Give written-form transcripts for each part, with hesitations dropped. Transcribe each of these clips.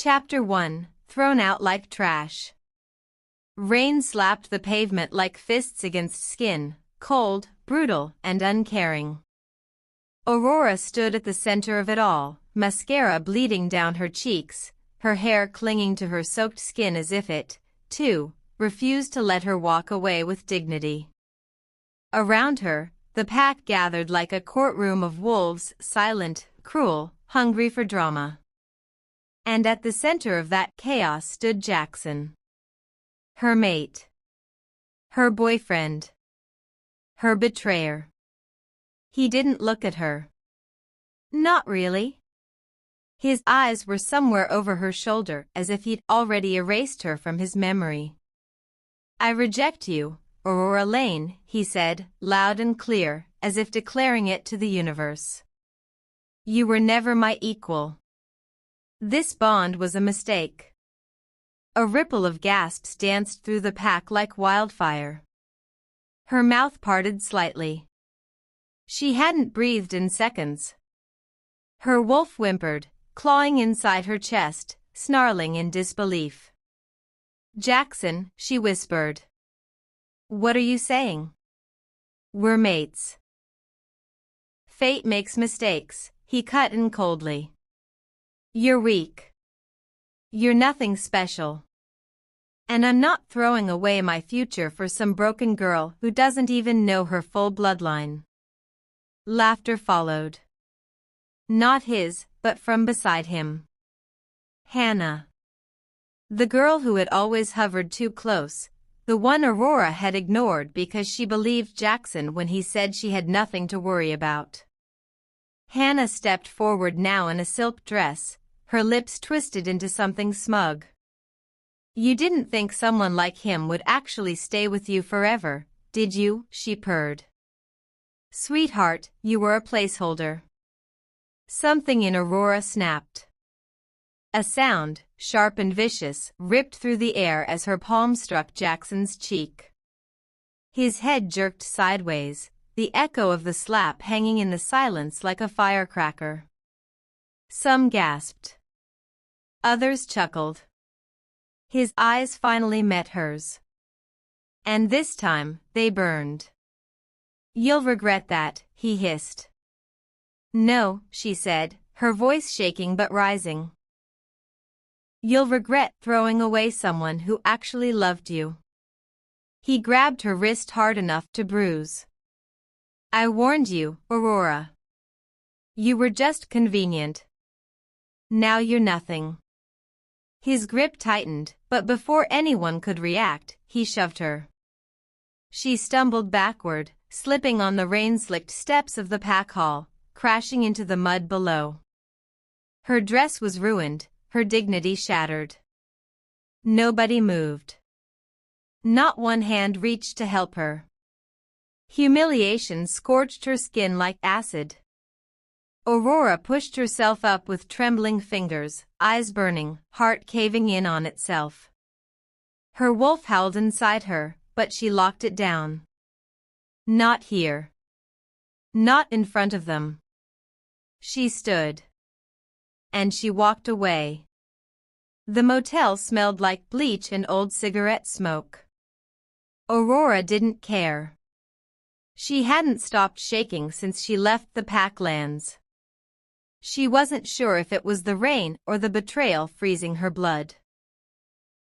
Chapter 1, Thrown Out Like Trash. Rain slapped the pavement like fists against skin, cold, brutal, and uncaring. Aurora stood at the center of it all, mascara bleeding down her cheeks, her hair clinging to her soaked skin as if it, too, refused to let her walk away with dignity. Around her, the pack gathered like a courtroom of wolves, silent, cruel, hungry for drama. And at the center of that chaos stood Jackson. Her mate. Her boyfriend. Her betrayer. He didn't look at her. Not really. His eyes were somewhere over her shoulder as if he'd already erased her from his memory. "I reject you, Aurora Lane," he said, loud and clear, as if declaring it to the universe. "You were never my equal. This bond was a mistake." A ripple of gasps danced through the pack like wildfire. Her mouth parted slightly. She hadn't breathed in seconds. Her wolf whimpered, clawing inside her chest, snarling in disbelief. "Jackson," she whispered. "What are you saying?" "We're mates." "Fate makes mistakes," he cut in coldly. "You're weak. You're nothing special. And I'm not throwing away my future for some broken girl who doesn't even know her full bloodline." Laughter followed. Not his, but from beside him. Hannah. The girl who had always hovered too close, the one Aurora had ignored because she believed Jackson when he said she had nothing to worry about. Hannah stepped forward now in a silk dress, her lips twisted into something smug. "You didn't think someone like him would actually stay with you forever, did you?" she purred. "Sweetheart, you were a placeholder." Something in Aurora snapped. A sound, sharp and vicious, ripped through the air as her palm struck Jackson's cheek. His head jerked sideways, the echo of the slap hanging in the silence like a firecracker. Some gasped. Others chuckled. His eyes finally met hers. And this time, they burned. "You'll regret that," he hissed. "No," she said, her voice shaking but rising. "You'll regret throwing away someone who actually loved you." He grabbed her wrist hard enough to bruise. "I warned you, Aurora. You were just convenient. Now you're nothing." His grip tightened, but before anyone could react, he shoved her. She stumbled backward, slipping on the rain-slicked steps of the pack hall, crashing into the mud below. Her dress was ruined, her dignity shattered. Nobody moved. Not one hand reached to help her. Humiliation scorched her skin like acid. Aurora pushed herself up with trembling fingers, eyes burning, heart caving in on itself. Her wolf howled inside her, but she locked it down. Not here. Not in front of them. She stood. And she walked away. The motel smelled like bleach and old cigarette smoke. Aurora didn't care. She hadn't stopped shaking since she left the Packlands. She wasn't sure if it was the rain or the betrayal freezing her blood.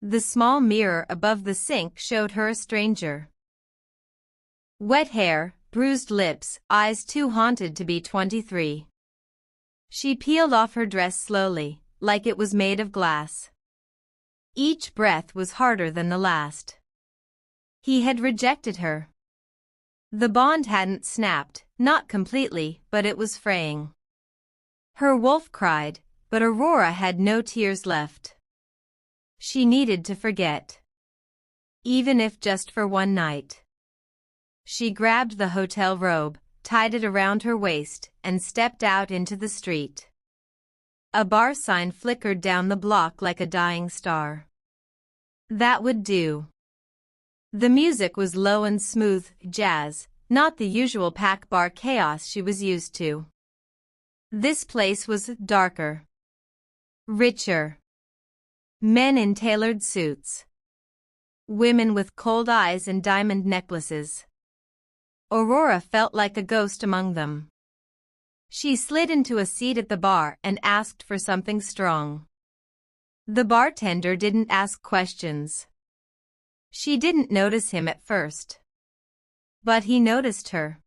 The small mirror above the sink showed her a stranger. Wet hair, bruised lips, eyes too haunted to be 23. She peeled off her dress slowly, like it was made of glass. Each breath was harder than the last. He had rejected her. The bond hadn't snapped, not completely, but it was fraying. Her wolf cried, but Aurora had no tears left. She needed to forget. Even if just for one night. She grabbed the hotel robe, tied it around her waist, and stepped out into the street. A bar sign flickered down the block like a dying star. That would do. The music was low and smooth, jazz, not the usual pack bar chaos she was used to. This place was darker. Richer. Men in tailored suits. Women with cold eyes and diamond necklaces. Aurora felt like a ghost among them. She slid into a seat at the bar and asked for something strong. The bartender didn't ask questions. She didn't notice him at first. But he noticed her.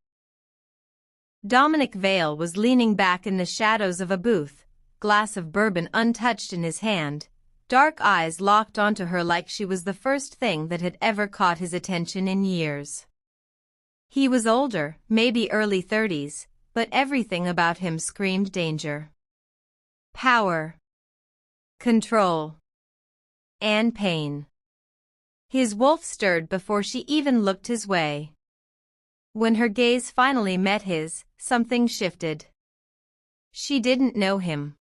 Dominic Vale was leaning back in the shadows of a booth, glass of bourbon untouched in his hand, dark eyes locked onto her like she was the first thing that had ever caught his attention in years. He was older, maybe early 30s, but everything about him screamed danger. Power. Control. And pain. His wolf stirred before she even looked his way. When her gaze finally met his, something shifted. She didn't know him.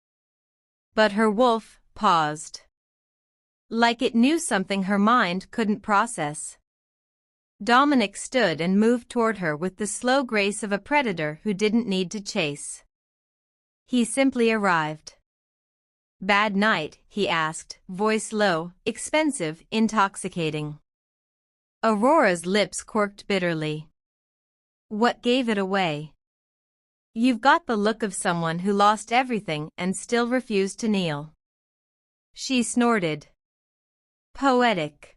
But her wolf paused. Like it knew something her mind couldn't process. Dominic stood and moved toward her with the slow grace of a predator who didn't need to chase. He simply arrived. "Bad night?" he asked, voice low, expensive, intoxicating. Aurora's lips quirked bitterly. "What gave it away?" "You've got the look of someone who lost everything and still refused to kneel." She snorted. "Poetic.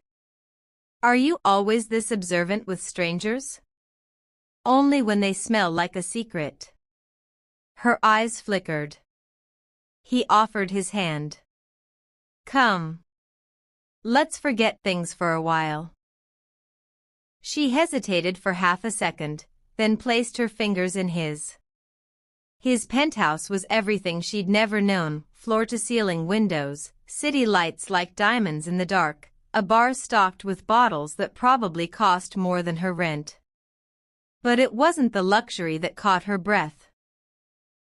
Are you always this observant with strangers?" "Only when they smell like a secret." Her eyes flickered. He offered his hand. "Come. Let's forget things for a while." She hesitated for half a second, then placed her fingers in his. His penthouse was everything she'd never known, floor-to-ceiling windows, city lights like diamonds in the dark, a bar stocked with bottles that probably cost more than her rent. But it wasn't the luxury that caught her breath.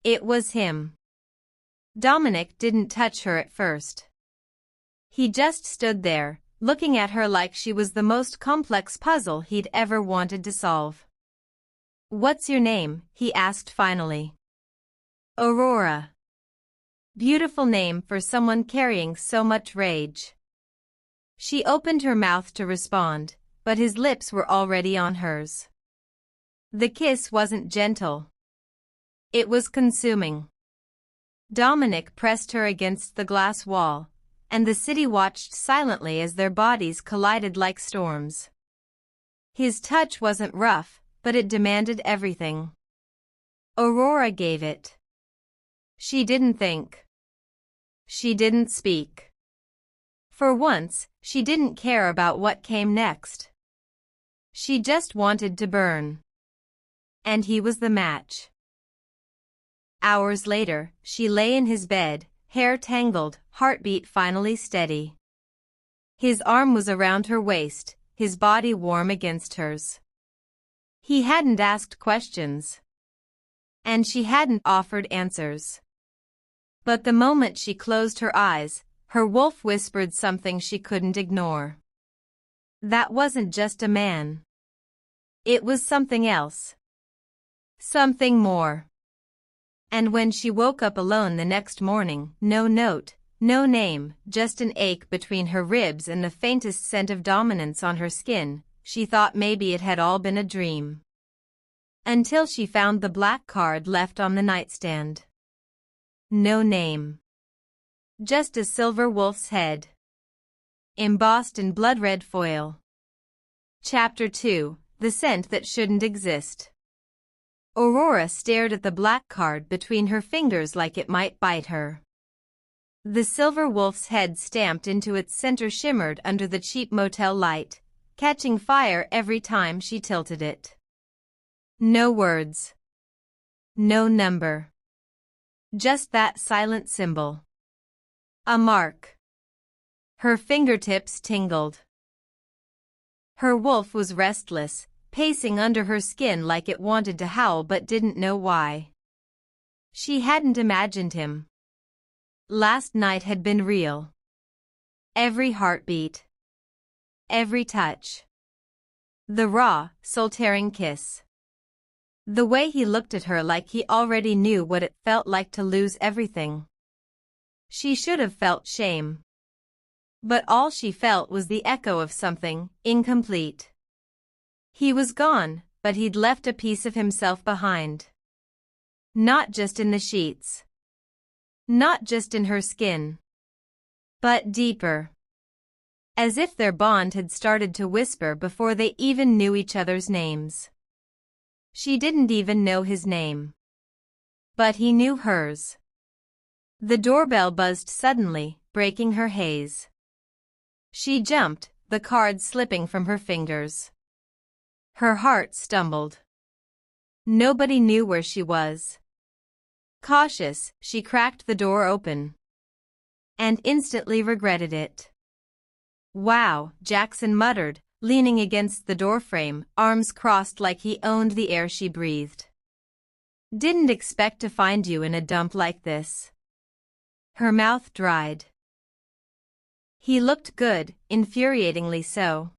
It was him. Dominic didn't touch her at first. He just stood there, looking at her like she was the most complex puzzle he'd ever wanted to solve. "What's your name?" he asked finally. "Aurora." Beautiful name for someone carrying so much rage. She opened her mouth to respond, but his lips were already on hers. The kiss wasn't gentle. It was consuming. Dominic pressed her against the glass wall, and the city watched silently as their bodies collided like storms. His touch wasn't rough, but it demanded everything. Aurora gave it. She didn't think. She didn't speak. For once, she didn't care about what came next. She just wanted to burn. And he was the match. Hours later, she lay in his bed, hair tangled, heartbeat finally steady. His arm was around her waist, his body warm against hers. He hadn't asked questions. And she hadn't offered answers. But the moment she closed her eyes, her wolf whispered something she couldn't ignore. That wasn't just a man. It was something else. Something more. And when she woke up alone the next morning, no note, no name, just an ache between her ribs and the faintest scent of dominance on her skin, she thought maybe it had all been a dream. Until she found the black card left on the nightstand. No name. Just a silver wolf's head. Embossed in blood-red foil. Chapter 2, The Scent That Shouldn't Exist. Aurora stared at the black card between her fingers like it might bite her. The silver wolf's head stamped into its center shimmered under the cheap motel light, catching fire every time she tilted it. No words. No number. Just that silent symbol. A mark. Her fingertips tingled. Her wolf was restless, pacing under her skin like it wanted to howl but didn't know why. She hadn't imagined him. Last night had been real. Every heartbeat. Every touch. The raw, soul-tearing kiss. The way he looked at her like he already knew what it felt like to lose everything. She should have felt shame. But all she felt was the echo of something incomplete. He was gone, but he'd left a piece of himself behind. Not just in the sheets. Not just in her skin. But deeper. As if their bond had started to whisper before they even knew each other's names. She didn't even know his name. But he knew hers. The doorbell buzzed suddenly, breaking her haze. She jumped, the card slipping from her fingers. Her heart stumbled. Nobody knew where she was. Cautious, she cracked the door open. And instantly regretted it. "Wow," Jackson muttered, leaning against the doorframe, arms crossed like he owned the air she breathed. "Didn't expect to find you in a dump like this." Her mouth dried. He looked good, infuriatingly so.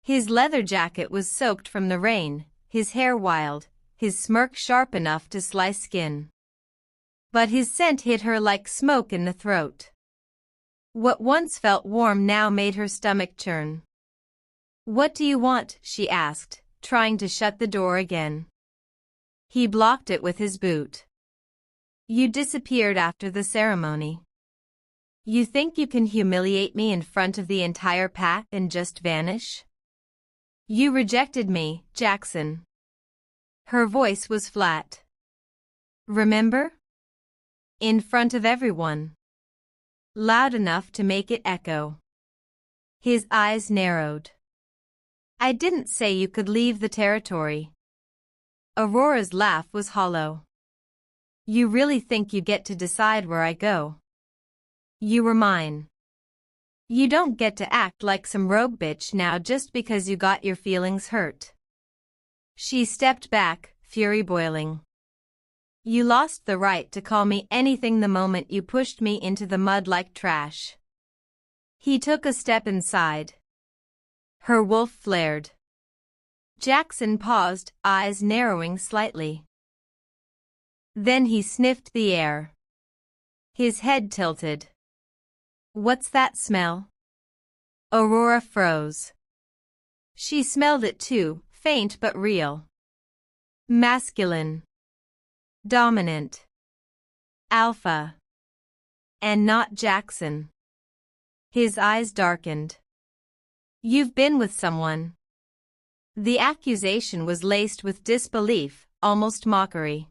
His leather jacket was soaked from the rain, his hair wild, his smirk sharp enough to slice skin. But his scent hit her like smoke in the throat. What once felt warm now made her stomach churn. "What do you want?" she asked, trying to shut the door again. He blocked it with his boot. "You disappeared after the ceremony. You think you can humiliate me in front of the entire pack and just vanish? You rejected me, Jackson." Her voice was flat. "Remember? In front of everyone." Loud enough to make it echo. His eyes narrowed. "I didn't say you could leave the territory." Aurora's laugh was hollow. "You really think you get to decide where I go? You were mine. You don't get to act like some rogue bitch now just because you got your feelings hurt." She stepped back, fury boiling. "You lost the right to call me anything the moment you pushed me into the mud like trash." He took a step inside. Her wolf flared. Jackson paused, eyes narrowing slightly. Then he sniffed the air. His head tilted. "What's that smell?" Aurora froze. She smelled it too, faint but real. Masculine. Dominant. Alpha. And not Jackson. His eyes darkened. "You've been with someone." The accusation was laced with disbelief, almost mockery.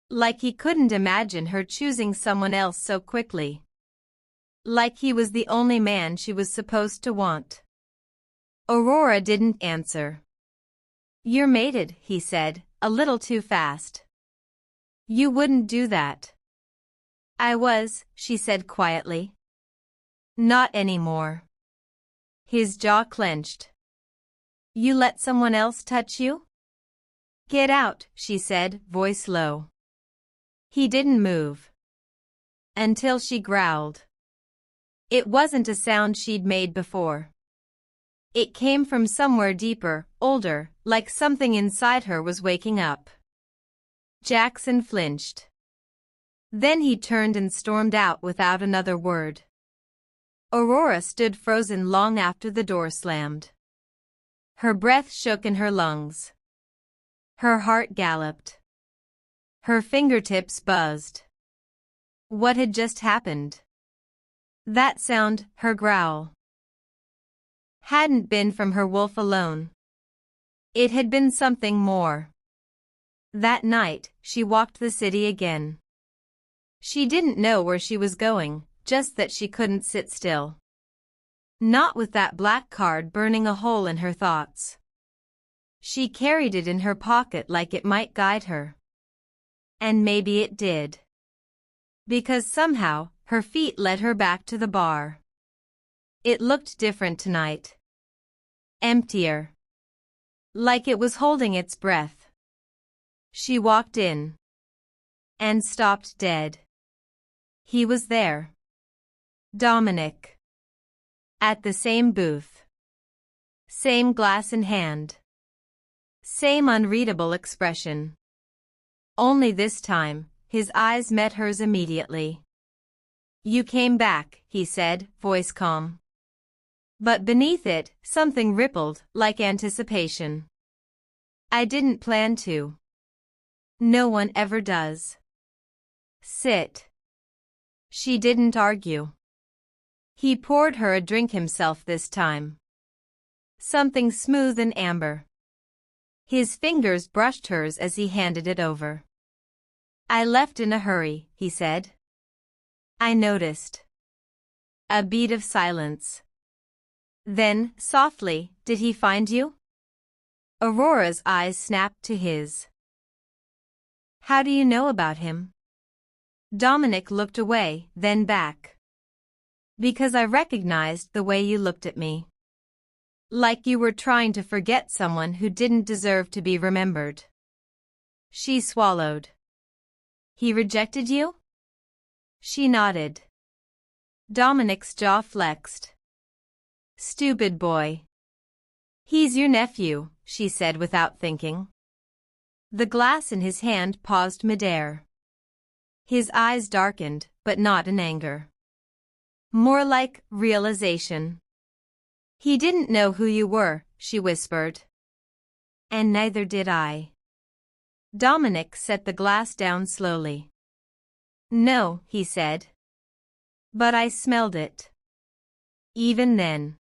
Like he couldn't imagine her choosing someone else so quickly. Like he was the only man she was supposed to want. Aurora didn't answer. "You're mated," he said, a little too fast. "You wouldn't do that." "I was," she said quietly. "Not anymore." His jaw clenched. "You let someone else touch you?" "Get out," she said, voice low. He didn't move. Until she growled. It wasn't a sound she'd made before. It came from somewhere deeper, older, like something inside her was waking up. Jackson flinched. Then he turned and stormed out without another word. Aurora stood frozen long after the door slammed. Her breath shook in her lungs. Her heart galloped. Her fingertips buzzed. What had just happened? That sound, her growl, hadn't been from her wolf alone. It had been something more. That night, she walked the city again. She didn't know where she was going, just that she couldn't sit still. Not with that black card burning a hole in her thoughts. She carried it in her pocket like it might guide her. And maybe it did. Because somehow, her feet led her back to the bar. It looked different tonight. Emptier. Like it was holding its breath. She walked in. And stopped dead. He was there. Dominic. At the same booth. Same glass in hand. Same unreadable expression. Only this time, his eyes met hers immediately. You came back, he said, voice calm. But beneath it, something rippled, like anticipation. I didn't plan to. No one ever does. Sit. She didn't argue. He poured her a drink himself this time. Something smooth and amber. His fingers brushed hers as he handed it over. I left in a hurry, he said. I noticed. A beat of silence. Then, softly, did he find you? Aurora's eyes snapped to his. How do you know about him? Dominic looked away, then back. Because I recognized the way you looked at me. Like you were trying to forget someone who didn't deserve to be remembered. She swallowed. He rejected you? She nodded. Dominic's jaw flexed. Stupid boy. He's your nephew, she said without thinking. The glass in his hand paused midair. His eyes darkened, but not in anger. More like realization. He didn't know who you were, she whispered. And neither did I. Dominic set the glass down slowly. No, he said. But I smelled it. Even then.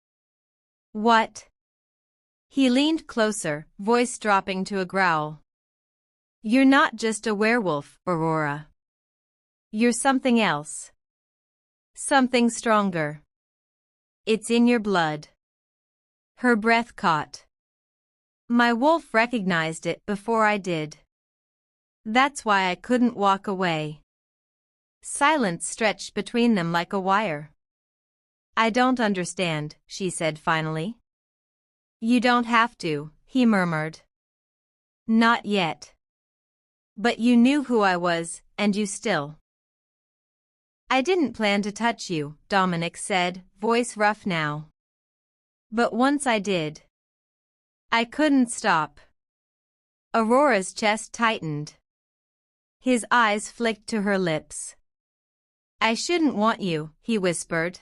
What? He leaned closer, voice dropping to a growl. You're not just a werewolf, Aurora. You're something else. Something stronger. It's in your blood. Her breath caught. My wolf recognized it before I did. That's why I couldn't walk away. Silence stretched between them like a wire. I don't understand, she said finally. You don't have to, he murmured. Not yet. But you knew who I was, and you still. I didn't plan to touch you, Dominic said, voice rough now. But once I did. I couldn't stop. Aurora's chest tightened. His eyes flicked to her lips. I shouldn't want you, he whispered.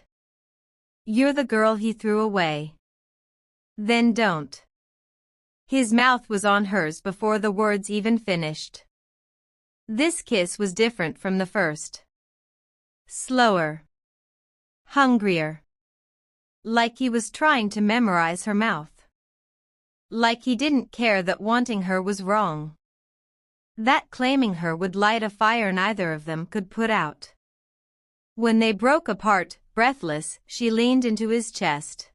You're the girl he threw away. Then don't. His mouth was on hers before the words even finished. This kiss was different from the first. Slower. Hungrier. Like he was trying to memorize her mouth. Like he didn't care that wanting her was wrong. That claiming her would light a fire neither of them could put out. When they broke apart, breathless, she leaned into his chest.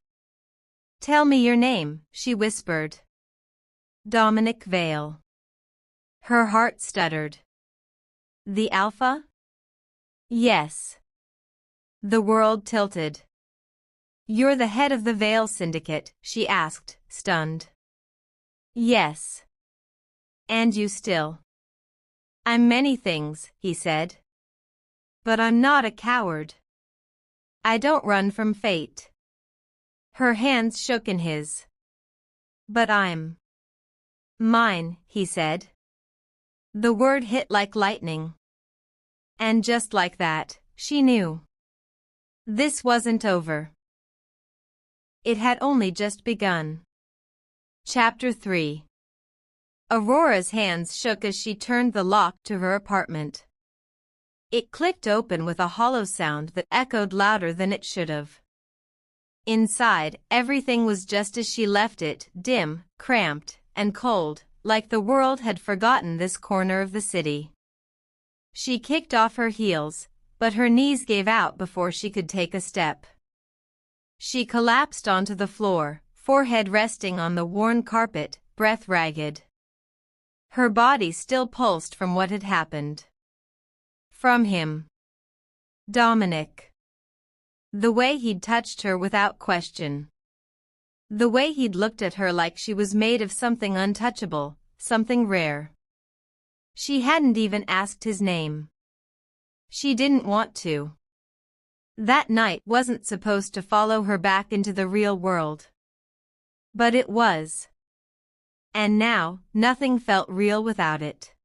Tell me your name, she whispered. Dominic Vale. Her heart stuttered. The Alpha? Yes. The world tilted. You're the head of the Vale Syndicate, she asked, stunned. Yes. And you still. I'm many things, he said. But I'm not a coward. I don't run from fate. Her hands shook in his. But I'm mine, he said. The word hit like lightning. And just like that, she knew. This wasn't over. It had only just begun. Chapter 3. Aurora's hands shook as she turned the lock to her apartment. It clicked open with a hollow sound that echoed louder than it should have. Inside, everything was just as she left it, dim, cramped, and cold, like the world had forgotten this corner of the city. She kicked off her heels, but her knees gave out before she could take a step. She collapsed onto the floor, forehead resting on the worn carpet, breath ragged. Her body still pulsed from what had happened. From him. Dominic. The way he'd touched her without question. The way he'd looked at her like she was made of something untouchable, something rare. She hadn't even asked his name. She didn't want to. That night wasn't supposed to follow her back into the real world. But it was. And now, nothing felt real without it.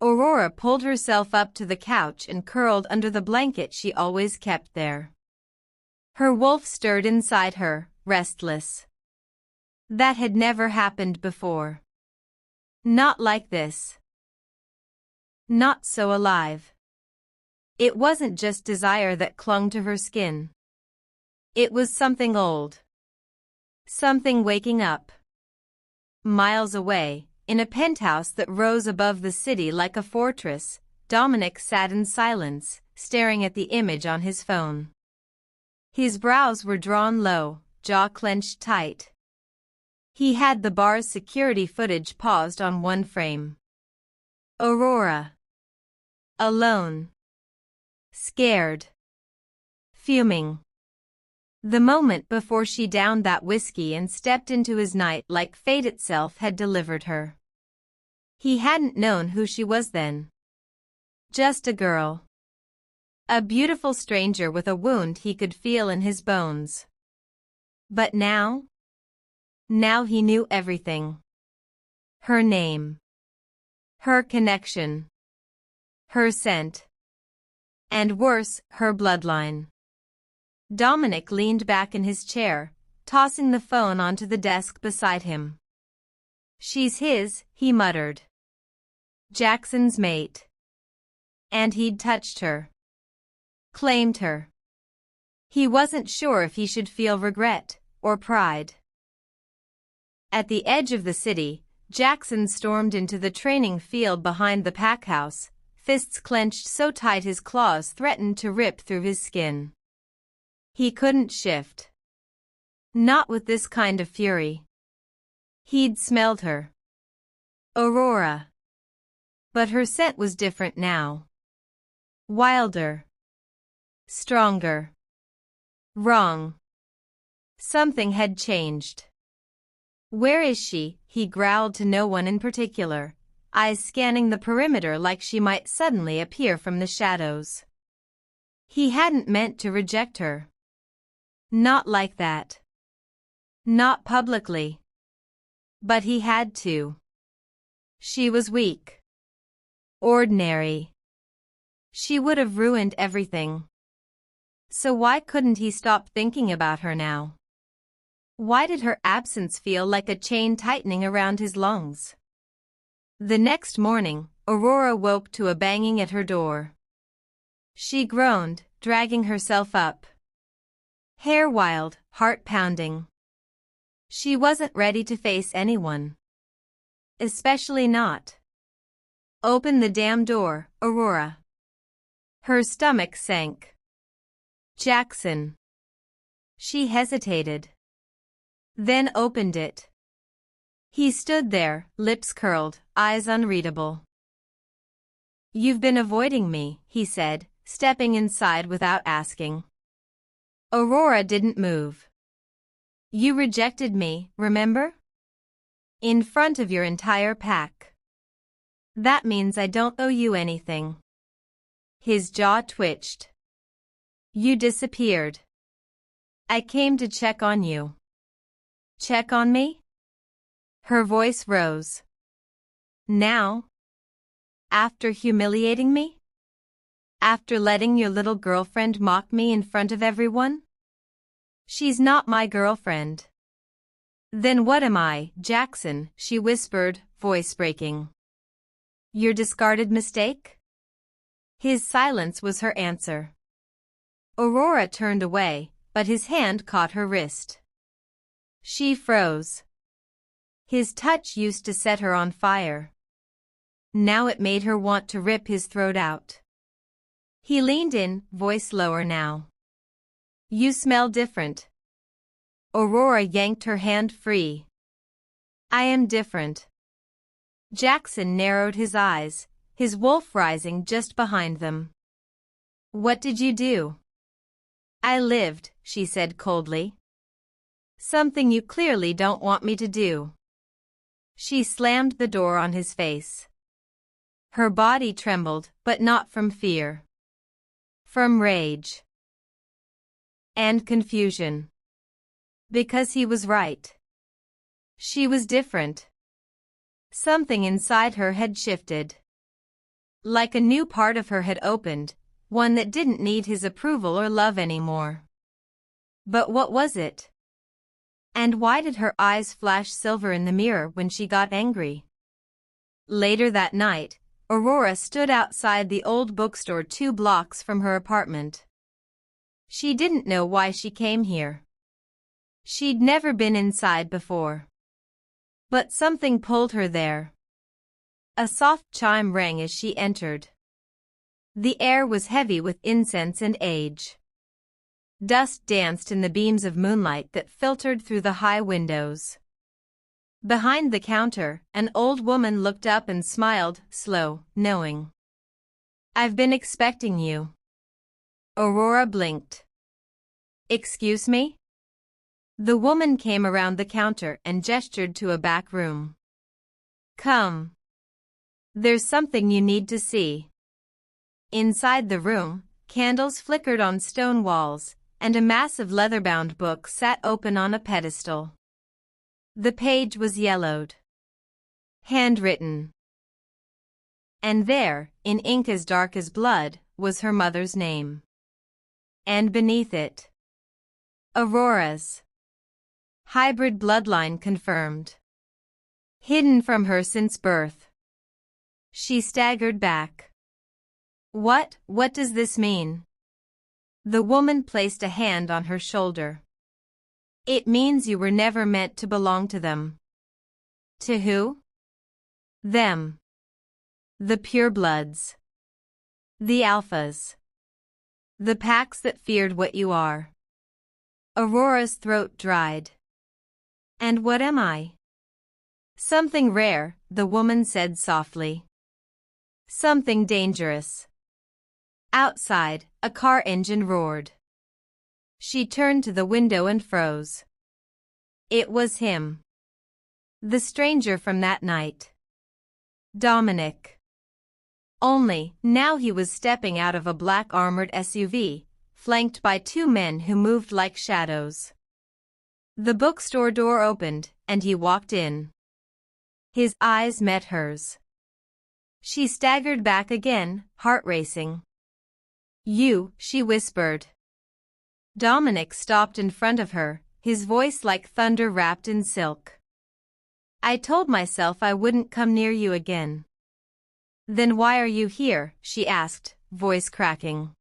Aurora pulled herself up to the couch and curled under the blanket she always kept there. Her wolf stirred inside her, restless. That had never happened before. Not like this. Not so alive. It wasn't just desire that clung to her skin. It was something old. Something waking up. Miles away, in a penthouse that rose above the city like a fortress, Dominic sat in silence, staring at the image on his phone. His brows were drawn low, jaw clenched tight. He had the bar's security footage paused on one frame. Aurora. Alone. Scared. Fuming. The moment before she downed that whiskey and stepped into his night like fate itself had delivered her. He hadn't known who she was then. Just a girl. A beautiful stranger with a wound he could feel in his bones. But now? Now he knew everything. Her name. Her connection. Her scent. And worse, her bloodline. Dominic leaned back in his chair, tossing the phone onto the desk beside him. She's his, he muttered. Jackson's mate. And he'd touched her. Claimed her. He wasn't sure if he should feel regret or pride. At the edge of the city, Jackson stormed into the training field behind the pack house, fists clenched so tight his claws threatened to rip through his skin. He couldn't shift. Not with this kind of fury. He'd smelled her. Aurora. But her scent was different now. Wilder. Stronger. Wrong. Something had changed. Where is she? He growled to no one in particular, eyes scanning the perimeter like she might suddenly appear from the shadows. He hadn't meant to reject her. Not like that. Not publicly. But he had to. She was weak. Ordinary. She would have ruined everything. So why couldn't he stop thinking about her now? Why did her absence feel like a chain tightening around his lungs? The next morning, Aurora woke to a banging at her door. She groaned, dragging herself up. Hair wild, heart pounding. She wasn't ready to face anyone. Especially not. Open the damn door, Aurora. Her stomach sank. Jackson. She hesitated. Then opened it. He stood there, lips curled, eyes unreadable. You've been avoiding me, he said, stepping inside without asking. Aurora didn't move. You rejected me, remember? In front of your entire pack. That means I don't owe you anything. His jaw twitched. You disappeared. I came to check on you. Check on me? Her voice rose. Now? After humiliating me? After letting your little girlfriend mock me in front of everyone? She's not my girlfriend. Then what am I, Jackson? She whispered, voice breaking. Your discarded mistake? His silence was her answer. Aurora turned away, but his hand caught her wrist. She froze. His touch used to set her on fire. Now it made her want to rip his throat out. He leaned in, voice lower now. You smell different. Aurora yanked her hand free. I am different. Jackson narrowed his eyes, his wolf rising just behind them. What did you do? I lived, she said coldly. Something you clearly don't want me to do. She slammed the door on his face. Her body trembled, but not from fear. From rage. And confusion. Because he was right. She was different. Something inside her had shifted. Like a new part of her had opened, one that didn't need his approval or love anymore. But what was it? And why did her eyes flash silver in the mirror when she got angry? Later that night, Aurora stood outside the old bookstore 2 blocks from her apartment. She didn't know why she came here. She'd never been inside before. But something pulled her there. A soft chime rang as she entered. The air was heavy with incense and age. Dust danced in the beams of moonlight that filtered through the high windows. Behind the counter, an old woman looked up and smiled, slow, knowing. "I've been expecting you." Aurora blinked. "Excuse me?" The woman came around the counter and gestured to a back room. "Come. There's something you need to see." Inside the room, candles flickered on stone walls, and a massive leather-bound book sat open on a pedestal. The page was yellowed. Handwritten. And there, in ink as dark as blood, was her mother's name. And beneath it, Aurora's. Hybrid bloodline confirmed. Hidden from her since birth. She staggered back. What does this mean?" The woman placed a hand on her shoulder. "It means you were never meant to belong to them." "To who?" "Them. The purebloods. The alphas. The packs that feared what you are." Aurora's throat dried. "And what am I?" "Something rare," the woman said softly. "Something dangerous." Outside, a car engine roared. She turned to the window and froze. It was him. The stranger from that night. Dominic. Only, now he was stepping out of a black armored SUV, flanked by 2 men who moved like shadows. The bookstore door opened, and he walked in. His eyes met hers. She staggered back again, heart racing. "You," she whispered. Dominic stopped in front of her, his voice like thunder wrapped in silk. "I told myself I wouldn't come near you again." "Then why are you here?" she asked, voice cracking.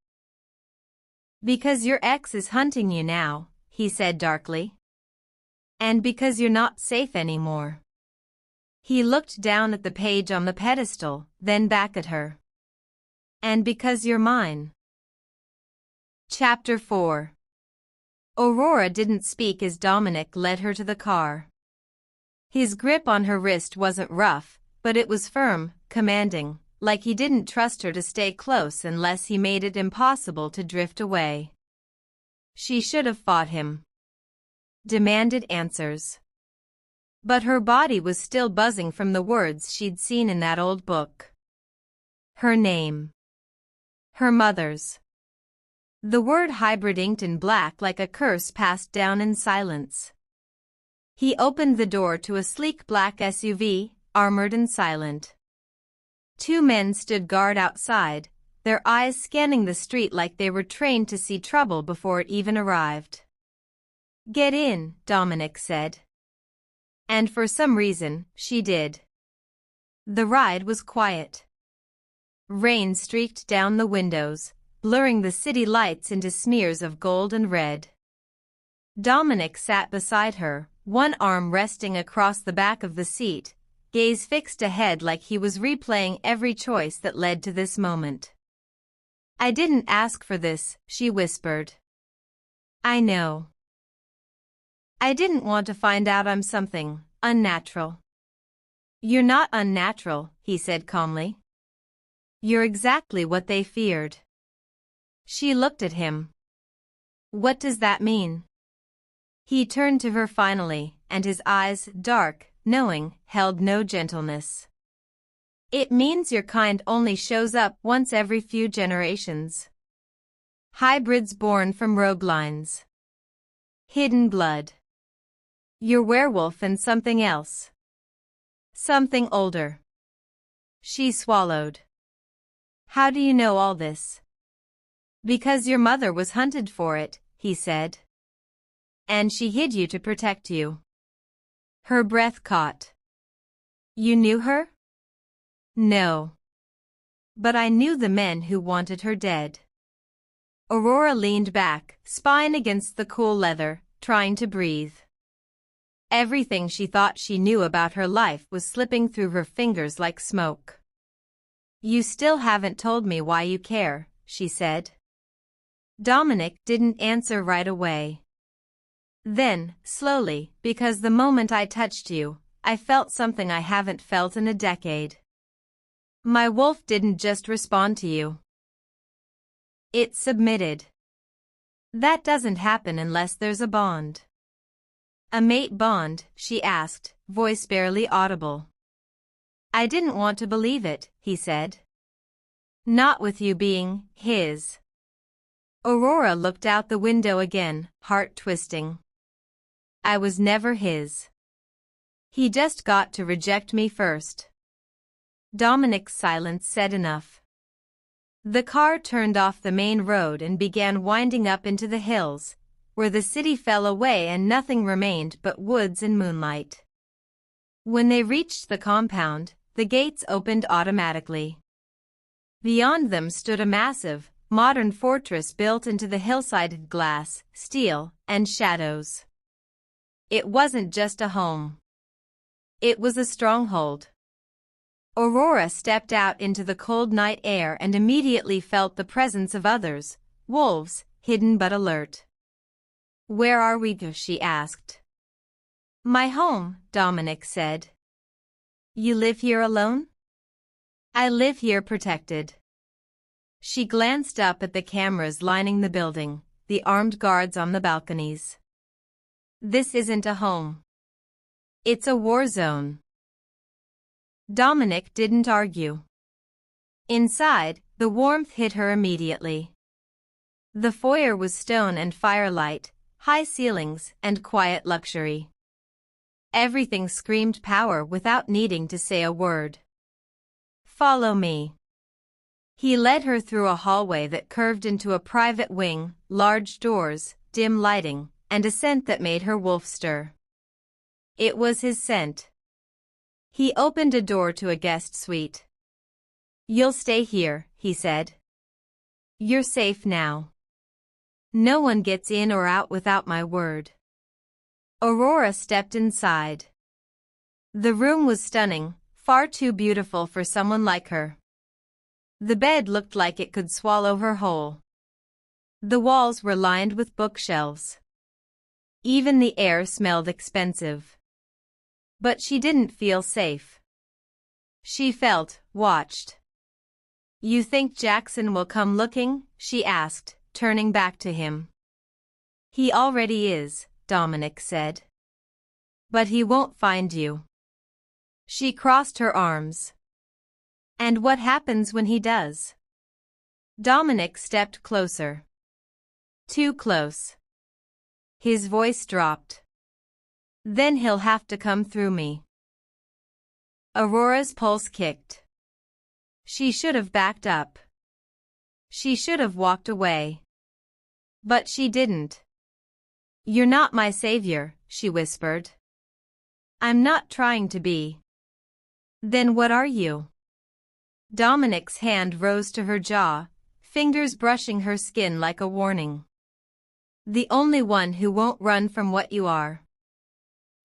"Because your ex is hunting you now," he said darkly. "And because you're not safe anymore." He looked down at the page on the pedestal, then back at her. "And because you're mine." Chapter 4. Aurora didn't speak as Dominic led her to the car. His grip on her wrist wasn't rough, but it was firm, commanding, like he didn't trust her to stay close unless he made it impossible to drift away. She should have fought him. Demanded answers. But her body was still buzzing from the words she'd seen in that old book. Her name. Her mother's. The word hybrid inked in black like a curse passed down in silence. He opened the door to a sleek black SUV, armored and silent. 2 men stood guard outside, their eyes scanning the street like they were trained to see trouble before it even arrived. "Get in," Dominic said. And for some reason, she did. The ride was quiet. Rain streaked down the windows, blurring the city lights into smears of gold and red. Dominic sat beside her, one arm resting across the back of the seat, gaze fixed ahead like he was replaying every choice that led to this moment. "I didn't ask for this," she whispered. "I know. I didn't want to find out I'm something unnatural." "You're not unnatural," he said calmly. "You're exactly what they feared." She looked at him. "What does that mean?" He turned to her finally, and his eyes, dark, knowing, held no gentleness. "It means your kind only shows up once every few generations. Hybrids born from rogue lines. Hidden blood. You're werewolf and something else. Something older." She swallowed. How do you know all this? Because your mother was hunted for it, he said. And she hid you to protect you. Her breath caught. You knew her? No. But I knew the men who wanted her dead. Aurora leaned back, spine against the cool leather, trying to breathe. Everything she thought she knew about her life was slipping through her fingers like smoke. You still haven't told me why you care, she said. Dominic didn't answer right away. Then, slowly, because the moment I touched you, I felt something I haven't felt in a decade. My wolf didn't just respond to you. It submitted. That doesn't happen unless there's a bond. A mate bond, she asked, voice barely audible. I didn't want to believe it, he said. Not with you being his. Aurora looked out the window again, heart twisting. I was never his. He just got to reject me first. Dominic's silence said enough. The car turned off the main road and began winding up into the hills, where the city fell away and nothing remained but woods and moonlight. When they reached the compound, the gates opened automatically. Beyond them stood a massive, modern fortress built into the hillside of glass, steel, and shadows. It wasn't just a home. It was a stronghold. Aurora stepped out into the cold night air and immediately felt the presence of others, wolves, hidden but alert. Where are we? She asked. My home, Dominic said. You live here alone? I live here protected. She glanced up at the cameras lining the building, the armed guards on the balconies. This isn't a home. It's a war zone. Dominic didn't argue. Inside, the warmth hit her immediately. The foyer was stone and firelight, high ceilings, and quiet luxury. Everything screamed power without needing to say a word. Follow me. He led her through a hallway that curved into a private wing, large doors, dim lighting, and a scent that made her wolf stir. It was his scent. He opened a door to a guest suite. You'll stay here, he said. You're safe now. No one gets in or out without my word. Aurora stepped inside. The room was stunning, far too beautiful for someone like her. The bed looked like it could swallow her whole. The walls were lined with bookshelves. Even the air smelled expensive. But she didn't feel safe. She felt watched. You think Jackson will come looking? She asked, turning back to him. He already is, Dominic said. But he won't find you. She crossed her arms. And what happens when he does? Dominic stepped closer. Too close. His voice dropped. Then he'll have to come through me. Aurora's pulse kicked. She should have backed up. She should have walked away. But she didn't. You're not my savior, she whispered. I'm not trying to be. Then what are you? Dominic's hand rose to her jaw, fingers brushing her skin like a warning. The only one who won't run from what you are.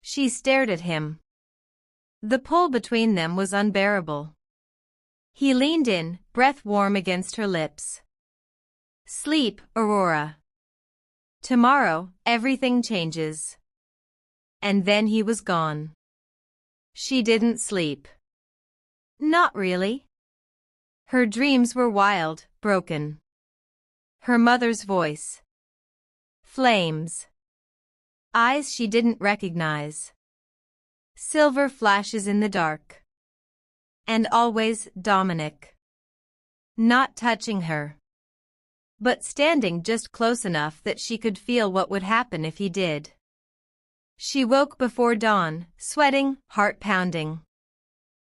She stared at him. The pull between them was unbearable. He leaned in, breath warm against her lips. Sleep, Aurora. Tomorrow, everything changes. And then he was gone. She didn't sleep. Not really. Her dreams were wild, broken. Her mother's voice. Flames. Eyes she didn't recognize. Silver flashes in the dark. And always Dominic. Not touching her. But standing just close enough that she could feel what would happen if he did. She woke before dawn, sweating, heart pounding.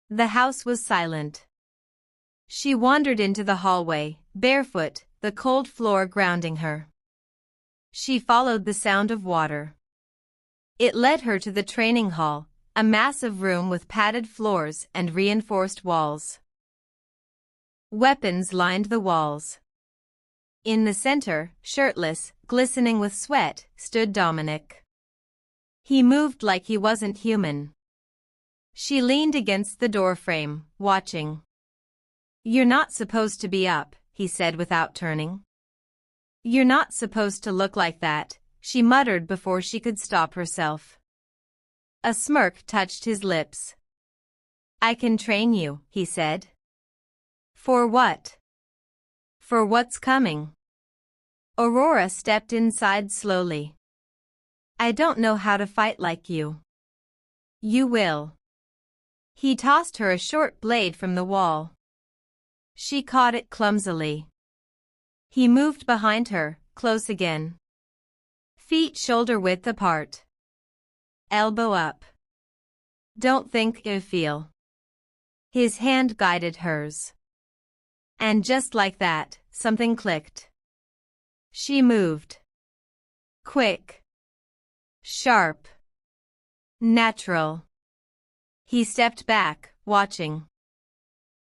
The house was silent. She wandered into the hallway, barefoot, the cold floor grounding her. She followed the sound of water. It led her to the training hall, a massive room with padded floors and reinforced walls. Weapons lined the walls. In the center, shirtless, glistening with sweat, stood Dominic. He moved like he wasn't human. She leaned against the doorframe, watching. "You're not supposed to be up," he said without turning. "You're not supposed to look like that," she muttered before she could stop herself. A smirk touched his lips. "I can train you," he said. "For what?" "For what's coming." Aurora stepped inside slowly. "I don't know how to fight like you." "You will." He tossed her a short blade from the wall. She caught it clumsily. He moved behind her, close again. Feet shoulder-width apart. Elbow up. "Don't think you feel." His hand guided hers. And just like that, something clicked. She moved. Quick. Sharp. Natural. He stepped back, watching.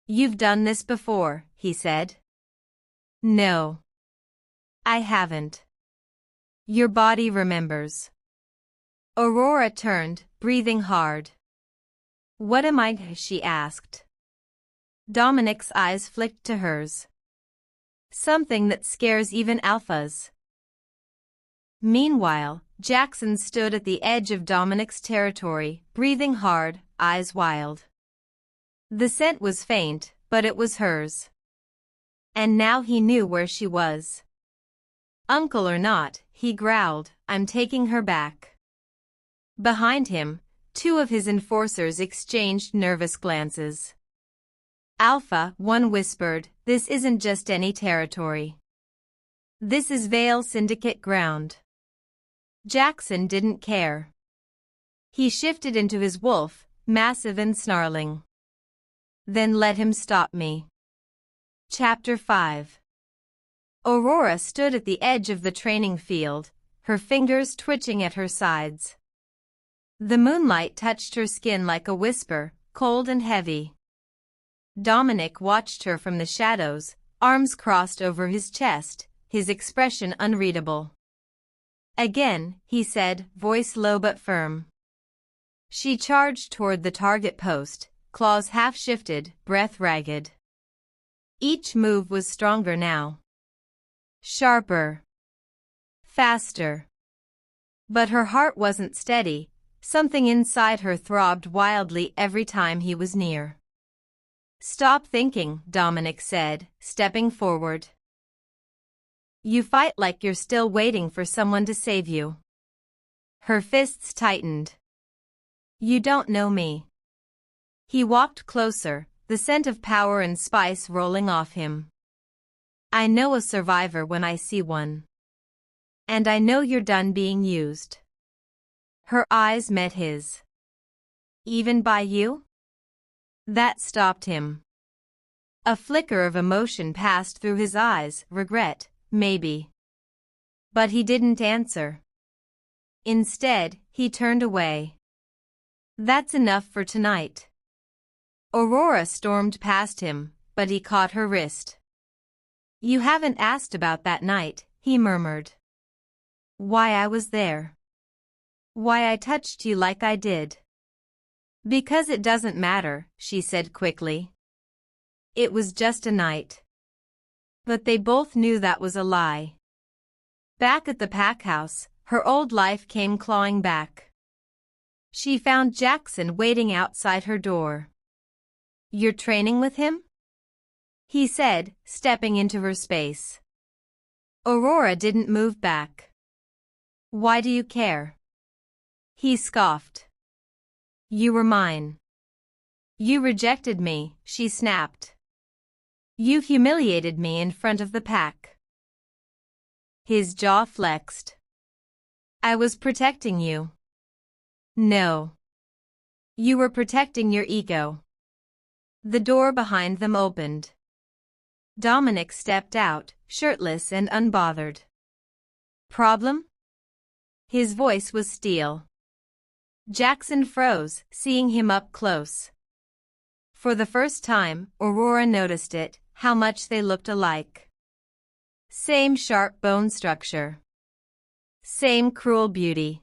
"You've done this before," he said. "No. I haven't." "Your body remembers." Aurora turned, breathing hard. "What am I?" she asked. Dominic's eyes flicked to hers. "Something that scares even alphas." Meanwhile, Jackson stood at the edge of Dominic's territory, breathing hard, eyes wild. The scent was faint, but it was hers. And now he knew where she was. "Uncle or not," he growled, "I'm taking her back." Behind him, two of his enforcers exchanged nervous glances. "Alpha," one whispered, "this isn't just any territory. This is Vale Syndicate ground." Jackson didn't care. He shifted into his wolf, massive and snarling. "Then let him stop me." Chapter 5. Aurora stood at the edge of the training field, her fingers twitching at her sides. The moonlight touched her skin like a whisper, cold and heavy. Dominic watched her from the shadows, arms crossed over his chest, his expression unreadable. "Again," he said, voice low but firm. She charged toward the target post, claws half-shifted, breath ragged. Each move was stronger now. Sharper. Faster. But her heart wasn't steady, something inside her throbbed wildly every time he was near. "Stop thinking," Dominic said, stepping forward. "You fight like you're still waiting for someone to save you." Her fists tightened. "You don't know me." He walked closer, the scent of power and spice rolling off him. "I know a survivor when I see one. And I know you're done being used." Her eyes met his. "Even by you?" That stopped him. A flicker of emotion passed through his eyes, regret, maybe. But he didn't answer. Instead, he turned away. "That's enough for tonight." Aurora stormed past him, but he caught her wrist. "You haven't asked about that night," he murmured. "Why I was there. Why I touched you like I did." "Because it doesn't matter," she said quickly. "It was just a night." But they both knew that was a lie. Back at the pack house, her old life came clawing back. She found Jackson waiting outside her door. "You're training with him?" he said, stepping into her space. Aurora didn't move back. "Why do you care?" He scoffed. "You were mine." "You rejected me," she snapped. "You humiliated me in front of the pack." His jaw flexed. "I was protecting you." "No. You were protecting your ego." The door behind them opened. Dominic stepped out, shirtless and unbothered. Problem? His voice was steel. Jackson froze, seeing him up close. For the first time, Aurora noticed it, how much they looked alike. Same sharp bone structure. Same cruel beauty.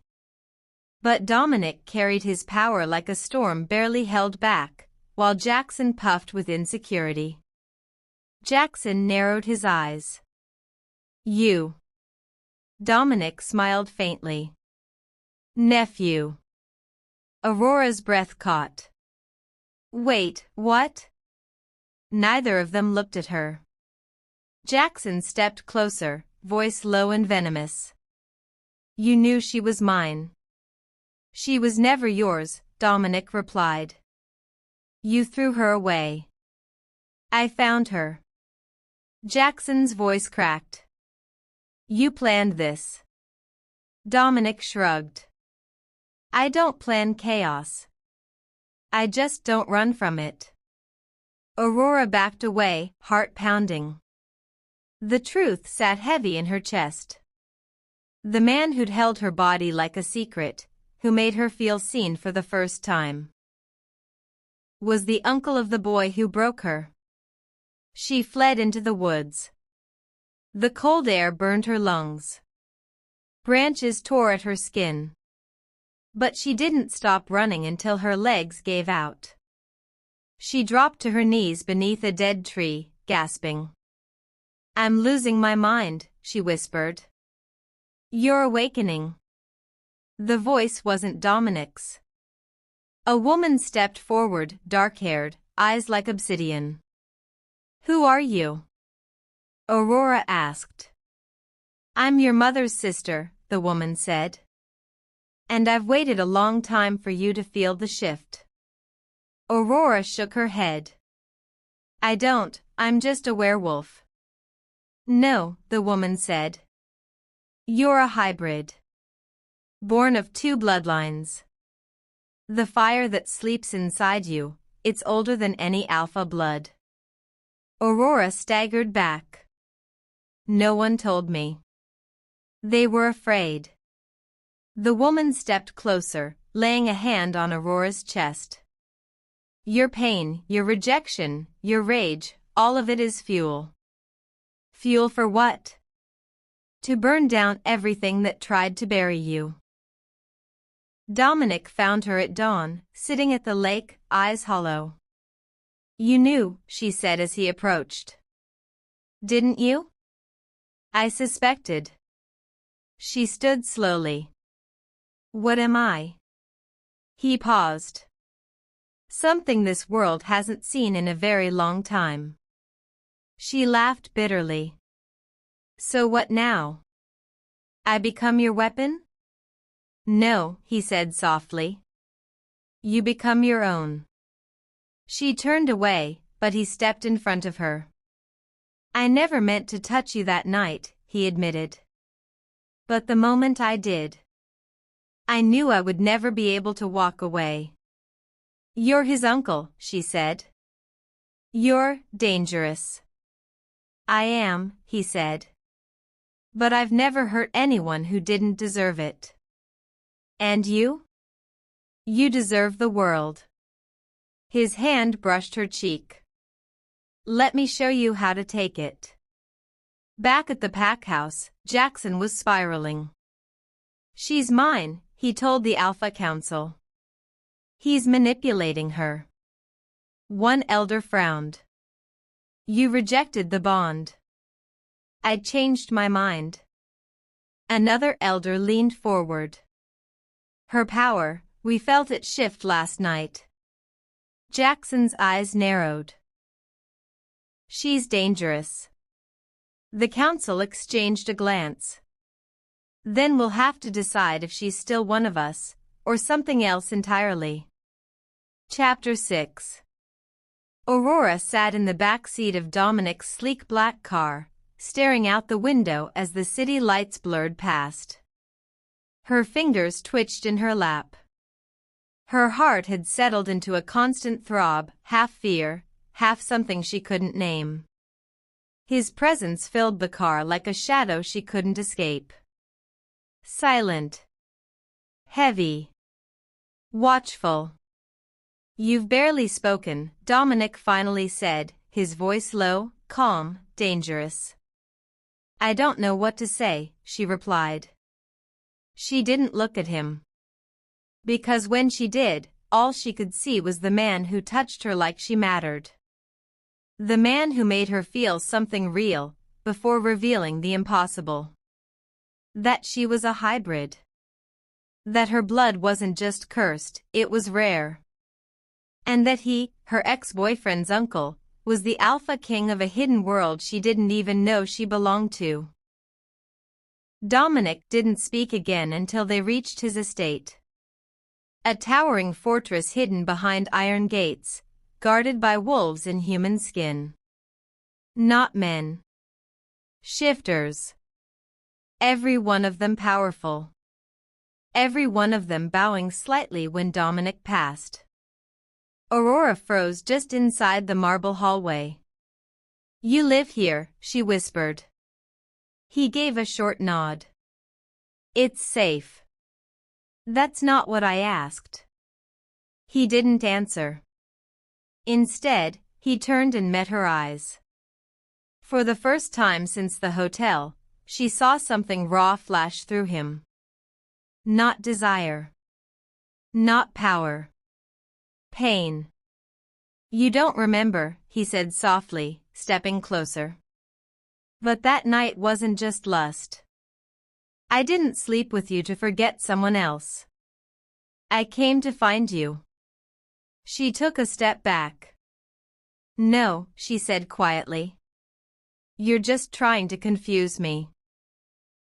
But Dominic carried his power like a storm barely held back, while Jackson puffed with insecurity. Jackson narrowed his eyes. You. Dominic smiled faintly. Nephew. Aurora's breath caught. Wait, what? Neither of them looked at her. Jackson stepped closer, voice low and venomous. You knew she was mine. She was never yours, Dominic replied. You threw her away. I found her. Jackson's voice cracked. You planned this. Dominic shrugged. I don't plan chaos. I just don't run from it. Aurora backed away, heart pounding. The truth sat heavy in her chest. The man who'd held her body like a secret, who made her feel seen for the first time, was the uncle of the boy who broke her. She fled into the woods. The cold air burned her lungs. Branches tore at her skin. But she didn't stop running until her legs gave out. She dropped to her knees beneath a dead tree, gasping. I'm losing my mind, she whispered. You're awakening. The voice wasn't Dominic's. A woman stepped forward, dark-haired, eyes like obsidian. Who are you? Aurora asked. I'm your mother's sister, the woman said. And I've waited a long time for you to feel the shift. Aurora shook her head. I'm just a werewolf. No, the woman said. You're a hybrid. Born of two bloodlines. The fire that sleeps inside you, it's older than any alpha blood. Aurora staggered back. No one told me. They were afraid. The woman stepped closer, laying a hand on Aurora's chest. Your pain, your rejection, your rage, all of it is fuel. Fuel for what? To burn down everything that tried to bury you. Dominic found her at dawn, sitting at the lake, eyes hollow. You knew, she said as he approached. Didn't you? I suspected. She stood slowly. What am I? He paused. Something this world hasn't seen in a very long time. She laughed bitterly. So what now? I become your weapon? No, he said softly. You become your own. She turned away, but he stepped in front of her. I never meant to touch you that night, he admitted. But the moment I did, I knew I would never be able to walk away. You're his uncle, she said. You're dangerous. I am, he said. But I've never hurt anyone who didn't deserve it. And you? You deserve the world. His hand brushed her cheek. Let me show you how to take it. Back at the pack house, Jackson was spiraling. She's mine, he told the Alpha Council. He's manipulating her. One elder frowned. You rejected the bond. I'd changed my mind. Another elder leaned forward. Her power, we felt it shift last night. Jackson's eyes narrowed. She's dangerous. The council exchanged a glance. Then we'll have to decide if she's still one of us, or something else entirely. Chapter 6. Aurora sat in the back seat of Dominic's sleek black car, staring out the window as the city lights blurred past. Her fingers twitched in her lap. Her heart had settled into a constant throb, half fear, half something she couldn't name. His presence filled the car like a shadow she couldn't escape. Silent. Heavy. Watchful. "You've barely spoken," Dominic finally said, his voice low, calm, dangerous. "I don't know what to say," she replied. She didn't look at him. Because when she did, all she could see was the man who touched her like she mattered. The man who made her feel something real, before revealing the impossible. That she was a hybrid. That her blood wasn't just cursed, it was rare. And that he, her ex-boyfriend's uncle, was the alpha king of a hidden world she didn't even know she belonged to. Dominic didn't speak again until they reached his estate. A towering fortress hidden behind iron gates, guarded by wolves in human skin. Not men. Shifters. Every one of them powerful. Every one of them bowing slightly when Dominic passed. Aurora froze just inside the marble hallway. "You live here," she whispered. He gave a short nod. "It's safe." "That's not what I asked." He didn't answer. Instead, he turned and met her eyes. For the first time since the hotel, she saw something raw flash through him. Not desire. Not power. Pain. "You don't remember," he said softly, stepping closer. "But that night wasn't just lust. I didn't sleep with you to forget someone else. I came to find you." She took a step back. "No," she said quietly. "You're just trying to confuse me."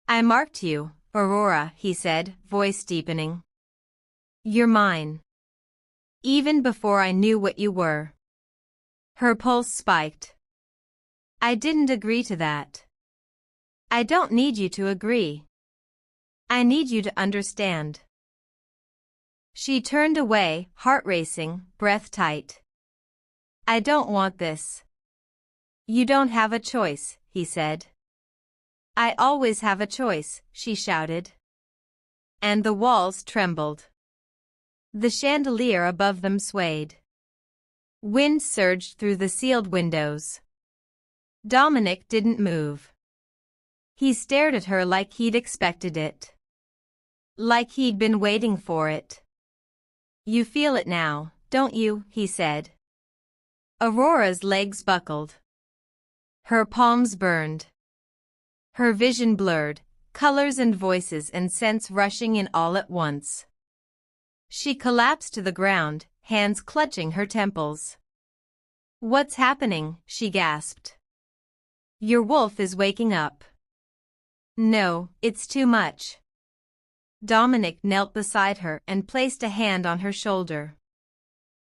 "I marked you, Aurora," he said, voice deepening. "You're mine. Even before I knew what you were." Her pulse spiked. "I didn't agree to that." "I don't need you to agree. I need you to understand." She turned away, heart racing, breath tight. "I don't want this." "You don't have a choice," he said. "I always have a choice," she shouted. And the walls trembled. The chandelier above them swayed. Wind surged through the sealed windows. Dominic didn't move. He stared at her like he'd expected it. Like he'd been waiting for it. "You feel it now, don't you?" he said. Aurora's legs buckled. Her palms burned. Her vision blurred, colors and voices and scents rushing in all at once. She collapsed to the ground, hands clutching her temples. "What's happening?" she gasped. "Your wolf is waking up." "No, it's too much." Dominic knelt beside her and placed a hand on her shoulder.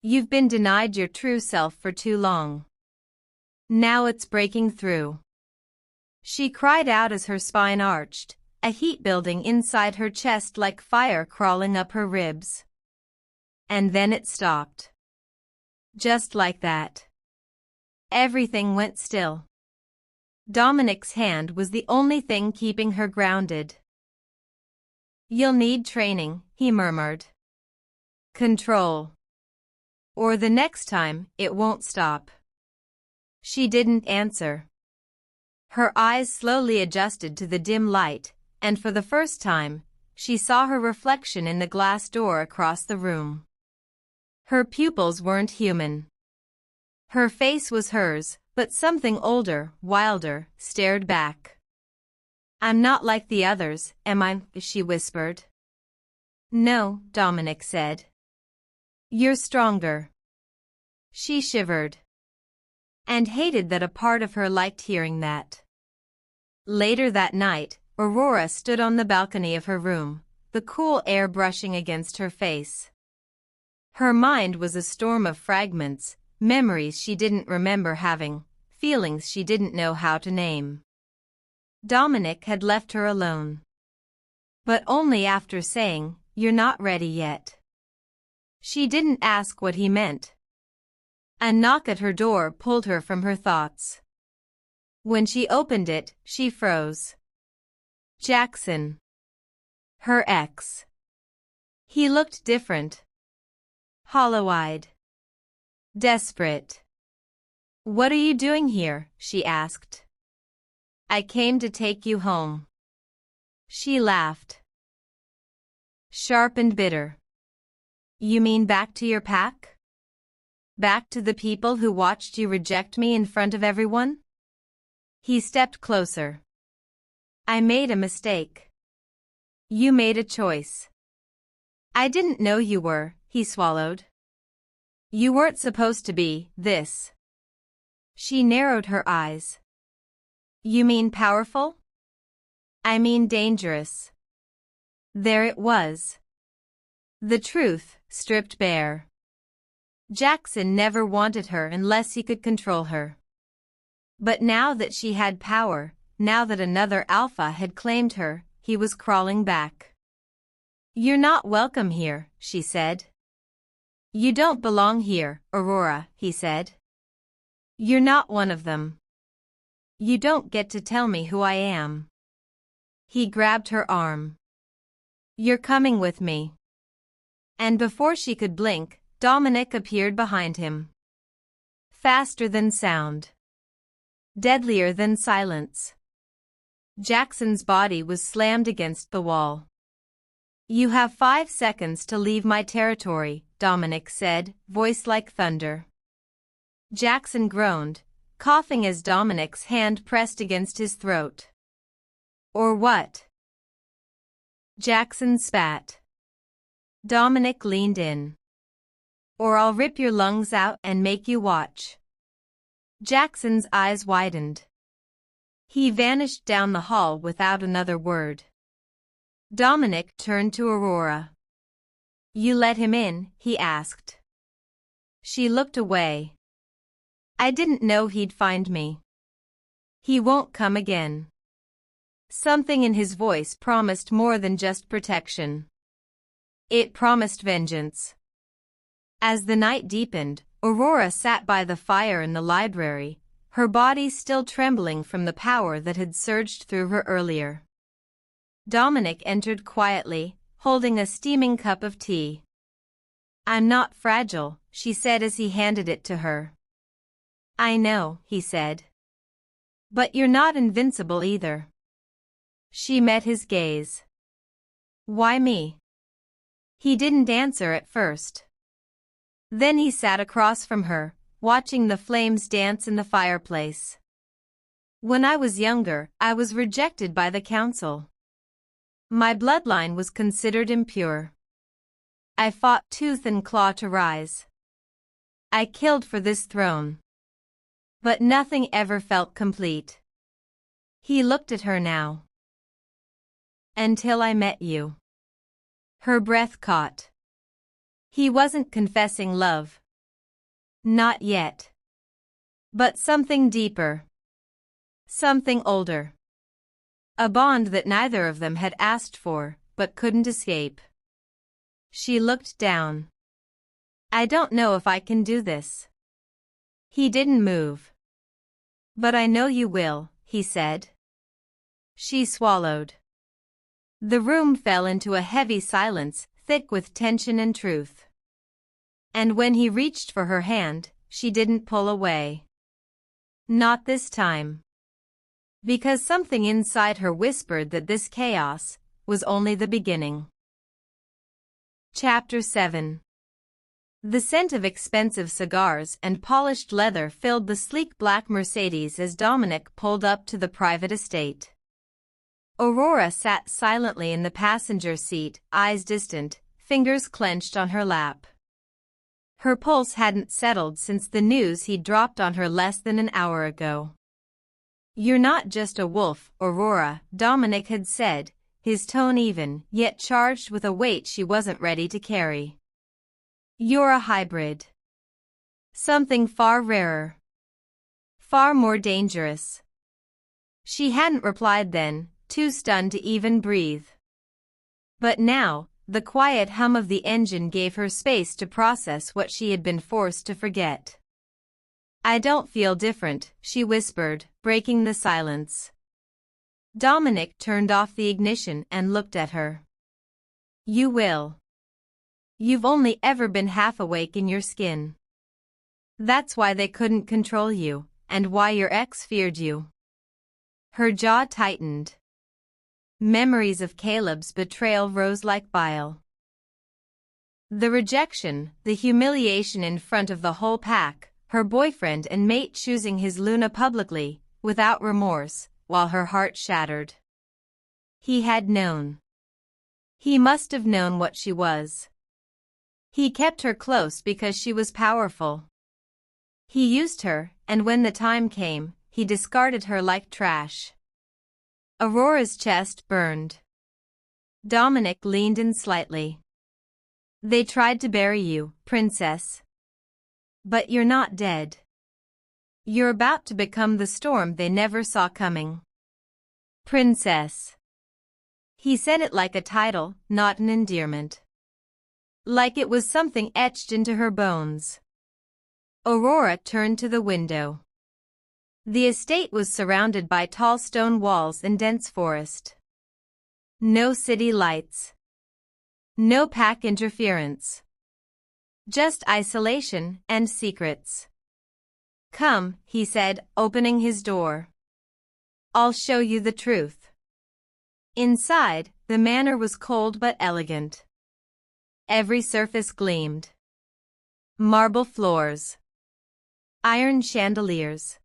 "You've been denied your true self for too long. Now it's breaking through." She cried out as her spine arched, a heat building inside her chest like fire crawling up her ribs. And then it stopped. Just like that. Everything went still. Dominic's hand was the only thing keeping her grounded. "You'll need training," he murmured. "Control. Or the next time, it won't stop." She didn't answer. Her eyes slowly adjusted to the dim light, and for the first time, she saw her reflection in the glass door across the room. Her pupils weren't human. Her face was hers, but something older, wilder, stared back. "I'm not like the others, am I?" she whispered. "No," Dominic said. "You're stronger." She shivered. And hated that a part of her liked hearing that. Later that night, Aurora stood on the balcony of her room, the cool air brushing against her face. Her mind was a storm of fragments, memories she didn't remember having, feelings she didn't know how to name. Dominic had left her alone. But only after saying, "You're not ready yet." She didn't ask what he meant. A knock at her door pulled her from her thoughts. When she opened it, she froze. Jackson. Her ex. He looked different. Hollow-eyed. Desperate. "What are you doing here?" she asked. "I came to take you home." She laughed. Sharp and bitter. "You mean back to your pack? Back to the people who watched you reject me in front of everyone?" He stepped closer. "I made a mistake. You made a choice." "I didn't know you were," he swallowed. "You weren't supposed to be this." She narrowed her eyes. "You mean powerful?" "I mean dangerous." There it was. The truth, stripped bare. Jackson never wanted her unless he could control her. But now that she had power, now that another alpha had claimed her, he was crawling back. "You're not welcome here," she said. "You don't belong here, Aurora," he said. "You're not one of them. You don't get to tell me who I am." He grabbed her arm. "You're coming with me." And before she could blink, Dominic appeared behind him. Faster than sound. Deadlier than silence. Jackson's body was slammed against the wall. "You have 5 seconds to leave my territory," Dominic said, voice like thunder. Jackson groaned, coughing as Dominic's hand pressed against his throat. "Or what?" Jackson spat. Dominic leaned in. "Or I'll rip your lungs out and make you watch." Jackson's eyes widened. He vanished down the hall without another word. Dominic turned to Aurora. "You let him in?" he asked. She looked away. "I didn't know he'd find me." "He won't come again." Something in his voice promised more than just protection. It promised vengeance. As the night deepened, Aurora sat by the fire in the library, her body still trembling from the power that had surged through her earlier. Dominic entered quietly, holding a steaming cup of tea. "I'm not fragile," she said as he handed it to her. "I know," he said. "But you're not invincible either." She met his gaze. "Why me?" He didn't answer at first. Then he sat across from her, watching the flames dance in the fireplace. "When I was younger, I was rejected by the council. My bloodline was considered impure. I fought tooth and claw to rise. I killed for this throne. But nothing ever felt complete." He looked at her now. "Until I met you." Her breath caught. He wasn't confessing love. Not yet. But something deeper. Something older. A bond that neither of them had asked for, but couldn't escape. She looked down. "I don't know if I can do this." He didn't move. "But I know you will," he said. She swallowed. The room fell into a heavy silence, thick with tension and truth. And when he reached for her hand, she didn't pull away. Not this time. Because something inside her whispered that this chaos was only the beginning. Chapter 7. The scent of expensive cigars and polished leather filled the sleek black Mercedes as Dominic pulled up to the private estate. Aurora sat silently in the passenger seat, eyes distant, fingers clenched on her lap. Her pulse hadn't settled since the news he'd dropped on her less than an hour ago. "You're not just a wolf, Aurora," Dominic had said, his tone even, yet charged with a weight she wasn't ready to carry. "You're a hybrid. Something far rarer. Far more dangerous." She hadn't replied then, too stunned to even breathe. But now, the quiet hum of the engine gave her space to process what she had been forced to forget. I don't feel different, she whispered, breaking the silence. Dominic turned off the ignition and looked at her. You will. You've only ever been half awake in your skin. That's why they couldn't control you, and why your ex feared you. Her jaw tightened. Memories of Caleb's betrayal rose like bile. The rejection, the humiliation in front of the whole pack, her boyfriend and mate choosing his Luna publicly, without remorse, while her heart shattered. He had known. He must have known what she was. He kept her close because she was powerful. He used her, and when the time came, he discarded her like trash. Aurora's chest burned. Dominic leaned in slightly. They tried to bury you, princess. But you're not dead. You're about to become the storm they never saw coming. Princess. He said it like a title, not an endearment. Like it was something etched into her bones. Aurora turned to the window. The estate was surrounded by tall stone walls and dense forest. No city lights. No pack interference. Just isolation and secrets. Come, he said, opening his door. I'll show you the truth. Inside, the manor was cold but elegant. Every surface gleamed. Marble floors. Iron chandeliers.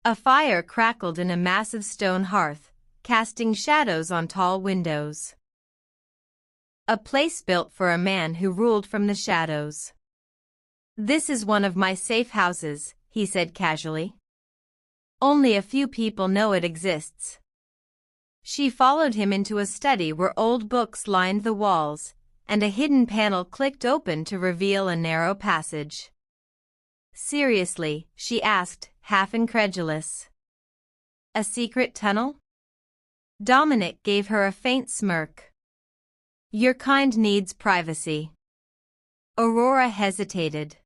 A fire crackled in a massive stone hearth, casting shadows on tall windows. A place built for a man who ruled from the shadows. This is one of my safe houses, he said casually. Only a few people know it exists. She followed him into a study where old books lined the walls, and a hidden panel clicked open to reveal a narrow passage. Seriously, she asked, half incredulous. A secret tunnel? Dominic gave her a faint smirk. Your kind needs privacy. Aurora hesitated.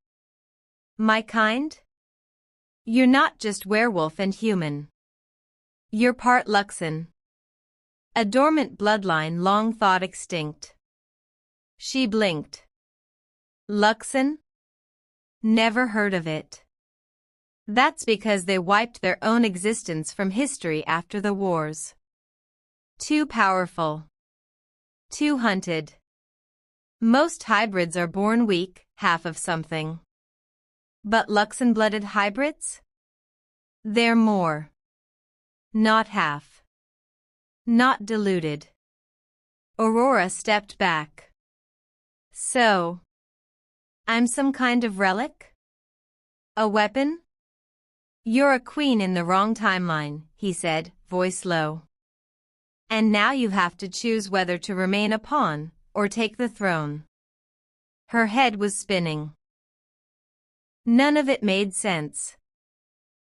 My kind? You're not just werewolf and human. You're part Luxon. A dormant bloodline long thought extinct. She blinked. Luxon? Never heard of it. That's because they wiped their own existence from history after the wars. Too powerful. Too hunted. Most hybrids are born weak, half of something. But Luxon-blooded hybrids? They're more. Not half. Not diluted. Aurora stepped back. So, I'm some kind of relic? A weapon? You're a queen in the wrong timeline, he said, voice low. And now you have to choose whether to remain a pawn or take the throne. Her head was spinning. None of it made sense.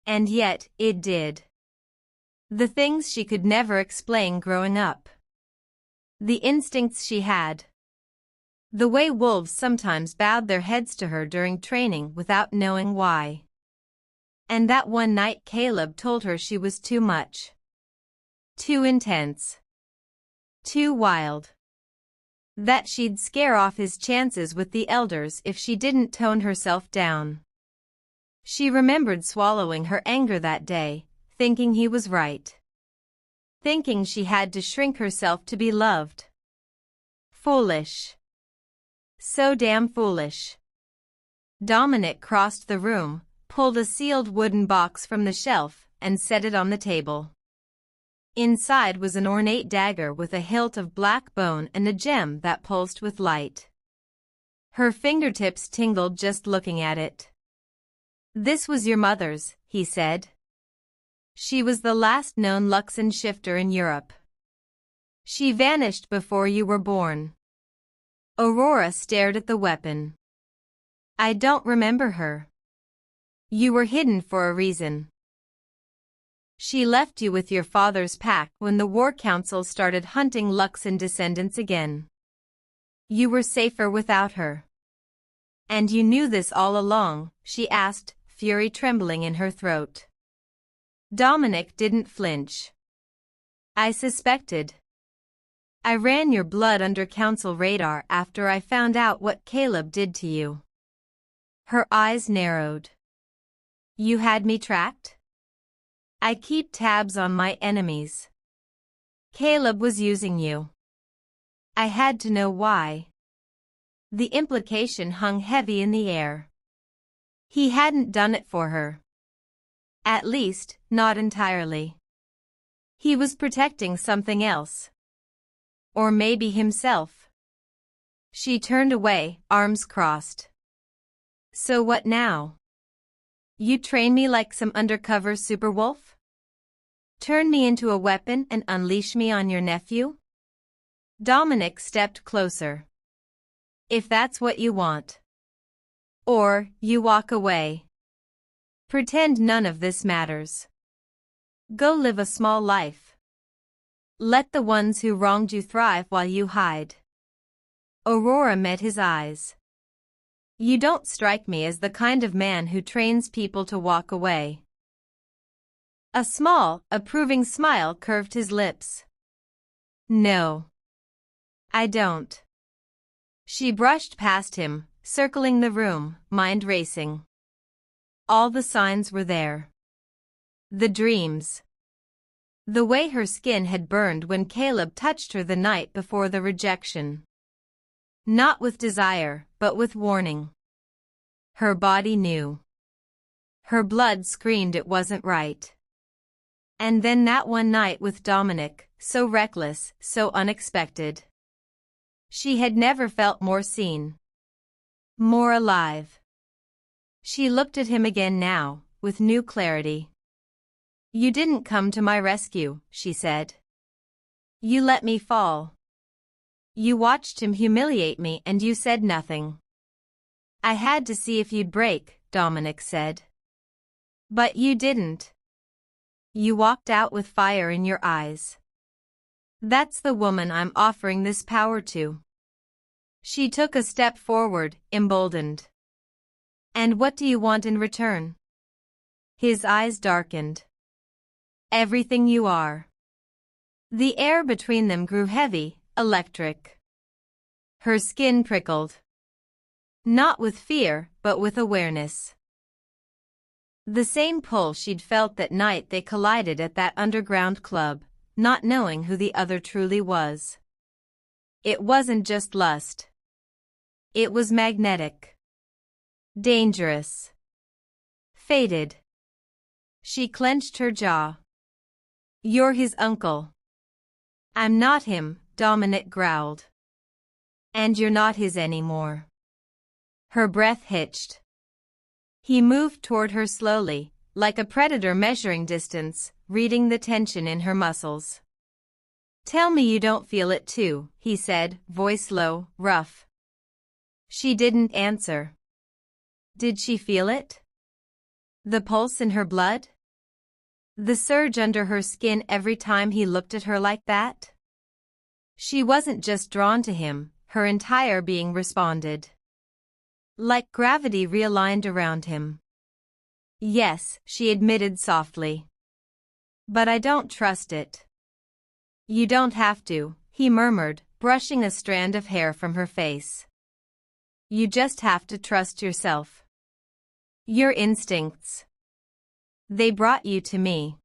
And yet, it did. The things she could never explain growing up. The instincts she had. The way wolves sometimes bowed their heads to her during training without knowing why. And that one night Caleb told her she was too much. Too intense. Too wild. That she'd scare off his chances with the elders if she didn't tone herself down. She remembered swallowing her anger that day, thinking he was right. Thinking she had to shrink herself to be loved. Foolish. So damn foolish. Dominic crossed the room, pulled a sealed wooden box from the shelf, and set it on the table. Inside was an ornate dagger with a hilt of black bone and a gem that pulsed with light. Her fingertips tingled just looking at it. This was your mother's, he said. She was the last known Luxon shifter in Europe. She vanished before you were born. Aurora stared at the weapon. I don't remember her. You were hidden for a reason. She left you with your father's pack when the War Council started hunting Luxon descendants again. You were safer without her. And you knew this all along, she asked, fury trembling in her throat. Dominic didn't flinch. I suspected. I ran your blood under council radar after I found out what Caleb did to you. Her eyes narrowed. You had me tracked? I keep tabs on my enemies. Caleb was using you. I had to know why. The implication hung heavy in the air. He hadn't done it for her. At least, not entirely. He was protecting something else. Or maybe himself. She turned away, arms crossed. So what now? You train me like some undercover superwolf? Turn me into a weapon and unleash me on your nephew? Dominic stepped closer. If that's what you want. Or, you walk away. Pretend none of this matters. Go live a small life. Let the ones who wronged you thrive while you hide. Aurora met his eyes. You don't strike me as the kind of man who trains people to walk away. A small, approving smile curved his lips. No. I don't. She brushed past him, circling the room, mind racing. All the signs were there. The dreams. The way her skin had burned when Caleb touched her the night before the rejection. Not with desire, but with warning. Her body knew. Her blood screamed it wasn't right. And then that one night with Dominic, so reckless, so unexpected. She had never felt more seen. More alive. She looked at him again now, with new clarity. You didn't come to my rescue, she said. You let me fall. You watched him humiliate me and you said nothing. I had to see if you'd break, Dominic said. But you didn't. You walked out with fire in your eyes. That's the woman I'm offering this power to. She took a step forward, emboldened. And what do you want in return? His eyes darkened. Everything you are. The air between them grew heavy, electric. Her skin prickled. Not with fear, but with awareness. The same pull she'd felt that night they collided at that underground club, not knowing who the other truly was. It wasn't just lust. It was magnetic. Dangerous. Fated. She clenched her jaw. You're his uncle. I'm not him, Dominic growled. And you're not his anymore. Her breath hitched. He moved toward her slowly, like a predator measuring distance, reading the tension in her muscles. Tell me you don't feel it too, he said, voice low, rough. She didn't answer. Did she feel it? The pulse in her blood? The surge under her skin every time he looked at her like that? She wasn't just drawn to him, her entire being responded. Like gravity realigned around him. Yes, she admitted softly. But I don't trust it. You don't have to, he murmured, brushing a strand of hair from her face. You just have to trust yourself. Your instincts. They brought you to me.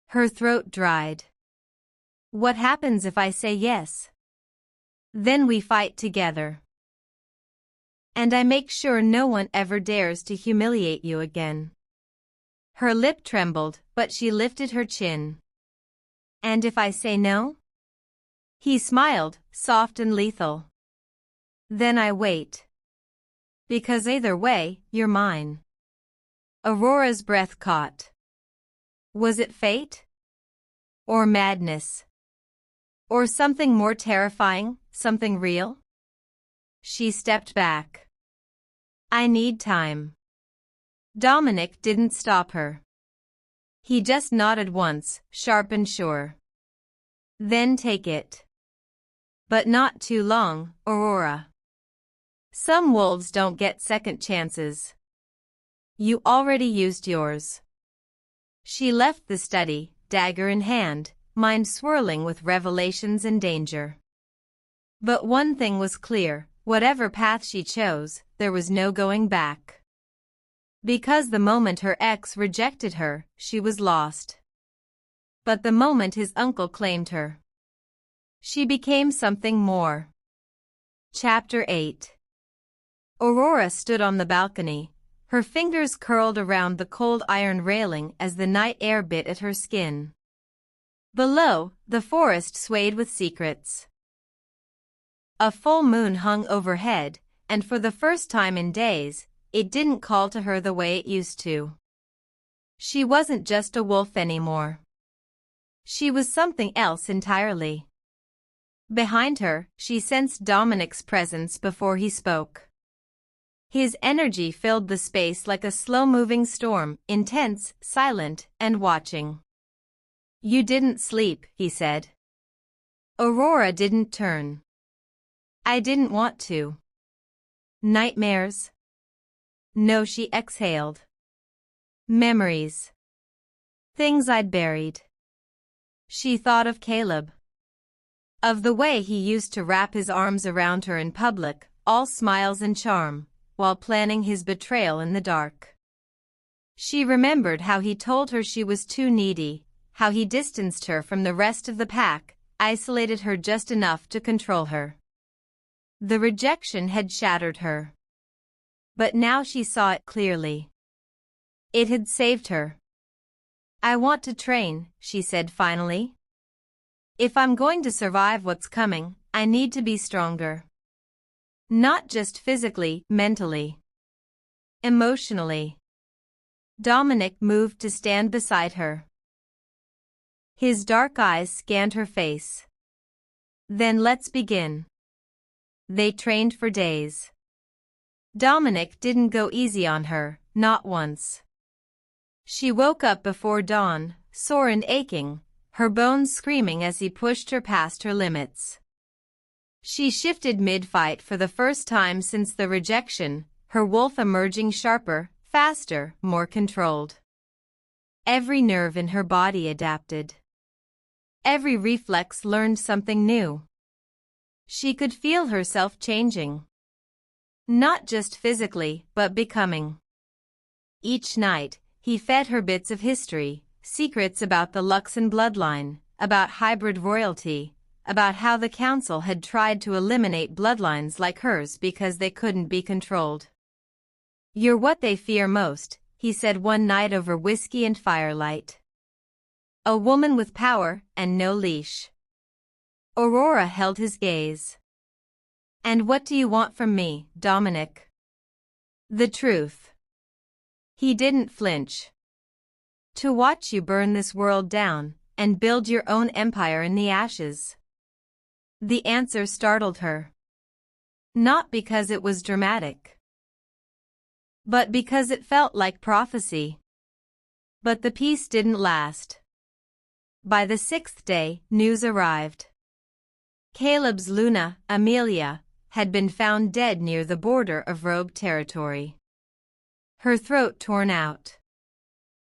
Her throat dried. What happens if I say yes? Then we fight together. And I make sure no one ever dares to humiliate you again. Her lip trembled, but she lifted her chin. And if I say no? He smiled, soft and lethal. Then I wait. Because either way, you're mine. Aurora's breath caught. Was it fate? Or madness? Or something more terrifying, something real? She stepped back. I need time. Dominic didn't stop her. He just nodded once, sharp and sure. Then take it. But not too long, Aurora. Some wolves don't get second chances. You already used yours. She left the study, dagger in hand, mind swirling with revelations and danger. But one thing was clear, whatever path she chose, there was no going back. Because the moment her ex rejected her, she was lost. But the moment his uncle claimed her, she became something more. Chapter 8. Aurora stood on the balcony, her fingers curled around the cold iron railing as the night air bit at her skin. Below, the forest swayed with secrets. A full moon hung overhead, and for the first time in days, it didn't call to her the way it used to. She wasn't just a wolf anymore. She was something else entirely. Behind her, she sensed Dominic's presence before he spoke. His energy filled the space like a slow-moving storm, intense, silent, and watching. "You didn't sleep," he said. Aurora didn't turn. "I didn't want to." "Nightmares?" "No," she exhaled. "Memories. Things I'd buried." She thought of Caleb. Of the way he used to wrap his arms around her in public, all smiles and charm, while planning his betrayal in the dark. She remembered how he told her she was too needy, how he distanced her from the rest of the pack, isolated her just enough to control her. The rejection had shattered her. But now she saw it clearly. It had saved her. "I want to train," she said finally. "If I'm going to survive what's coming, I need to be stronger. Not just physically, mentally. Emotionally." Dominic moved to stand beside her. His dark eyes scanned her face. "Then let's begin." They trained for days. Dominic didn't go easy on her, not once. She woke up before dawn, sore and aching, her bones screaming as he pushed her past her limits. She shifted mid-fight for the first time since the rejection, her wolf emerging sharper, faster, more controlled. Every nerve in her body adapted. Every reflex learned something new. She could feel herself changing. Not just physically, but becoming. Each night, he fed her bits of history, secrets about the Luxon bloodline, about hybrid royalty, about how the council had tried to eliminate bloodlines like hers because they couldn't be controlled. "You're what they fear most," he said one night over whiskey and firelight. "A woman with power and no leash." Aurora held his gaze. "And what do you want from me, Dominic?" "The truth." He didn't flinch. "To watch you burn this world down, and build your own empire in the ashes." The answer startled her. Not because it was dramatic, but because it felt like prophecy. But the peace didn't last. By the 6th day, news arrived. Caleb's Luna, Amelia, had been found dead near the border of Rogue territory. Her throat torn out.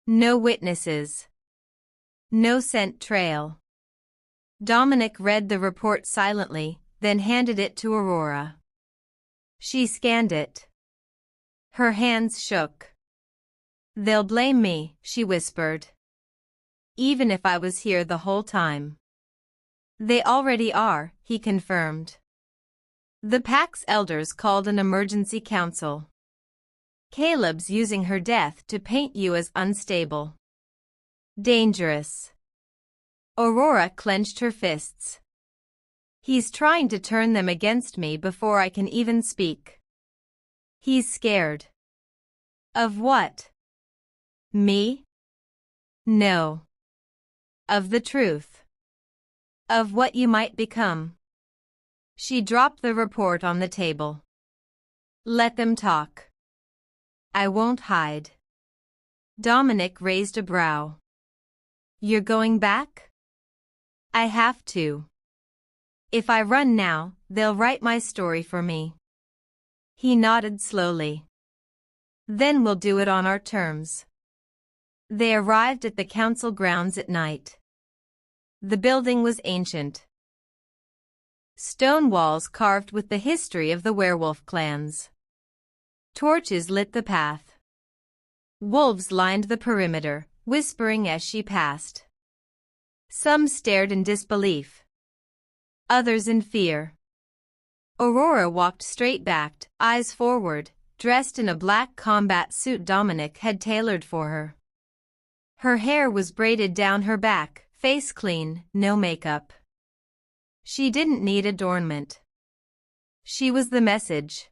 No witnesses. No scent trail. Dominic read the report silently, then handed it to Aurora. She scanned it. Her hands shook. "They'll blame me," she whispered. "Even if I was here the whole time." "They already are," he confirmed. The pack's elders called an emergency council. "Caleb's using her death to paint you as unstable. Dangerous." Aurora clenched her fists. "He's trying to turn them against me before I can even speak." "He's scared." "Of what?" "Me?" "No." "Of the truth. Of what you might become." She dropped the report on the table. "Let them talk. I won't hide." Dominic raised a brow. "You're going back?" "I have to. If I run now, they'll write my story for me." He nodded slowly. Then we'll do it on our terms. They arrived at the council grounds at night. The building was ancient. Stone walls carved with the history of the werewolf clans. Torches lit the path. Wolves lined the perimeter, whispering as she passed. Some stared in disbelief. Others in fear. Aurora walked straight-backed, eyes forward, dressed in a black combat suit Dominic had tailored for her. Her hair was braided down her back, face clean, no makeup. She didn't need adornment. She was the message.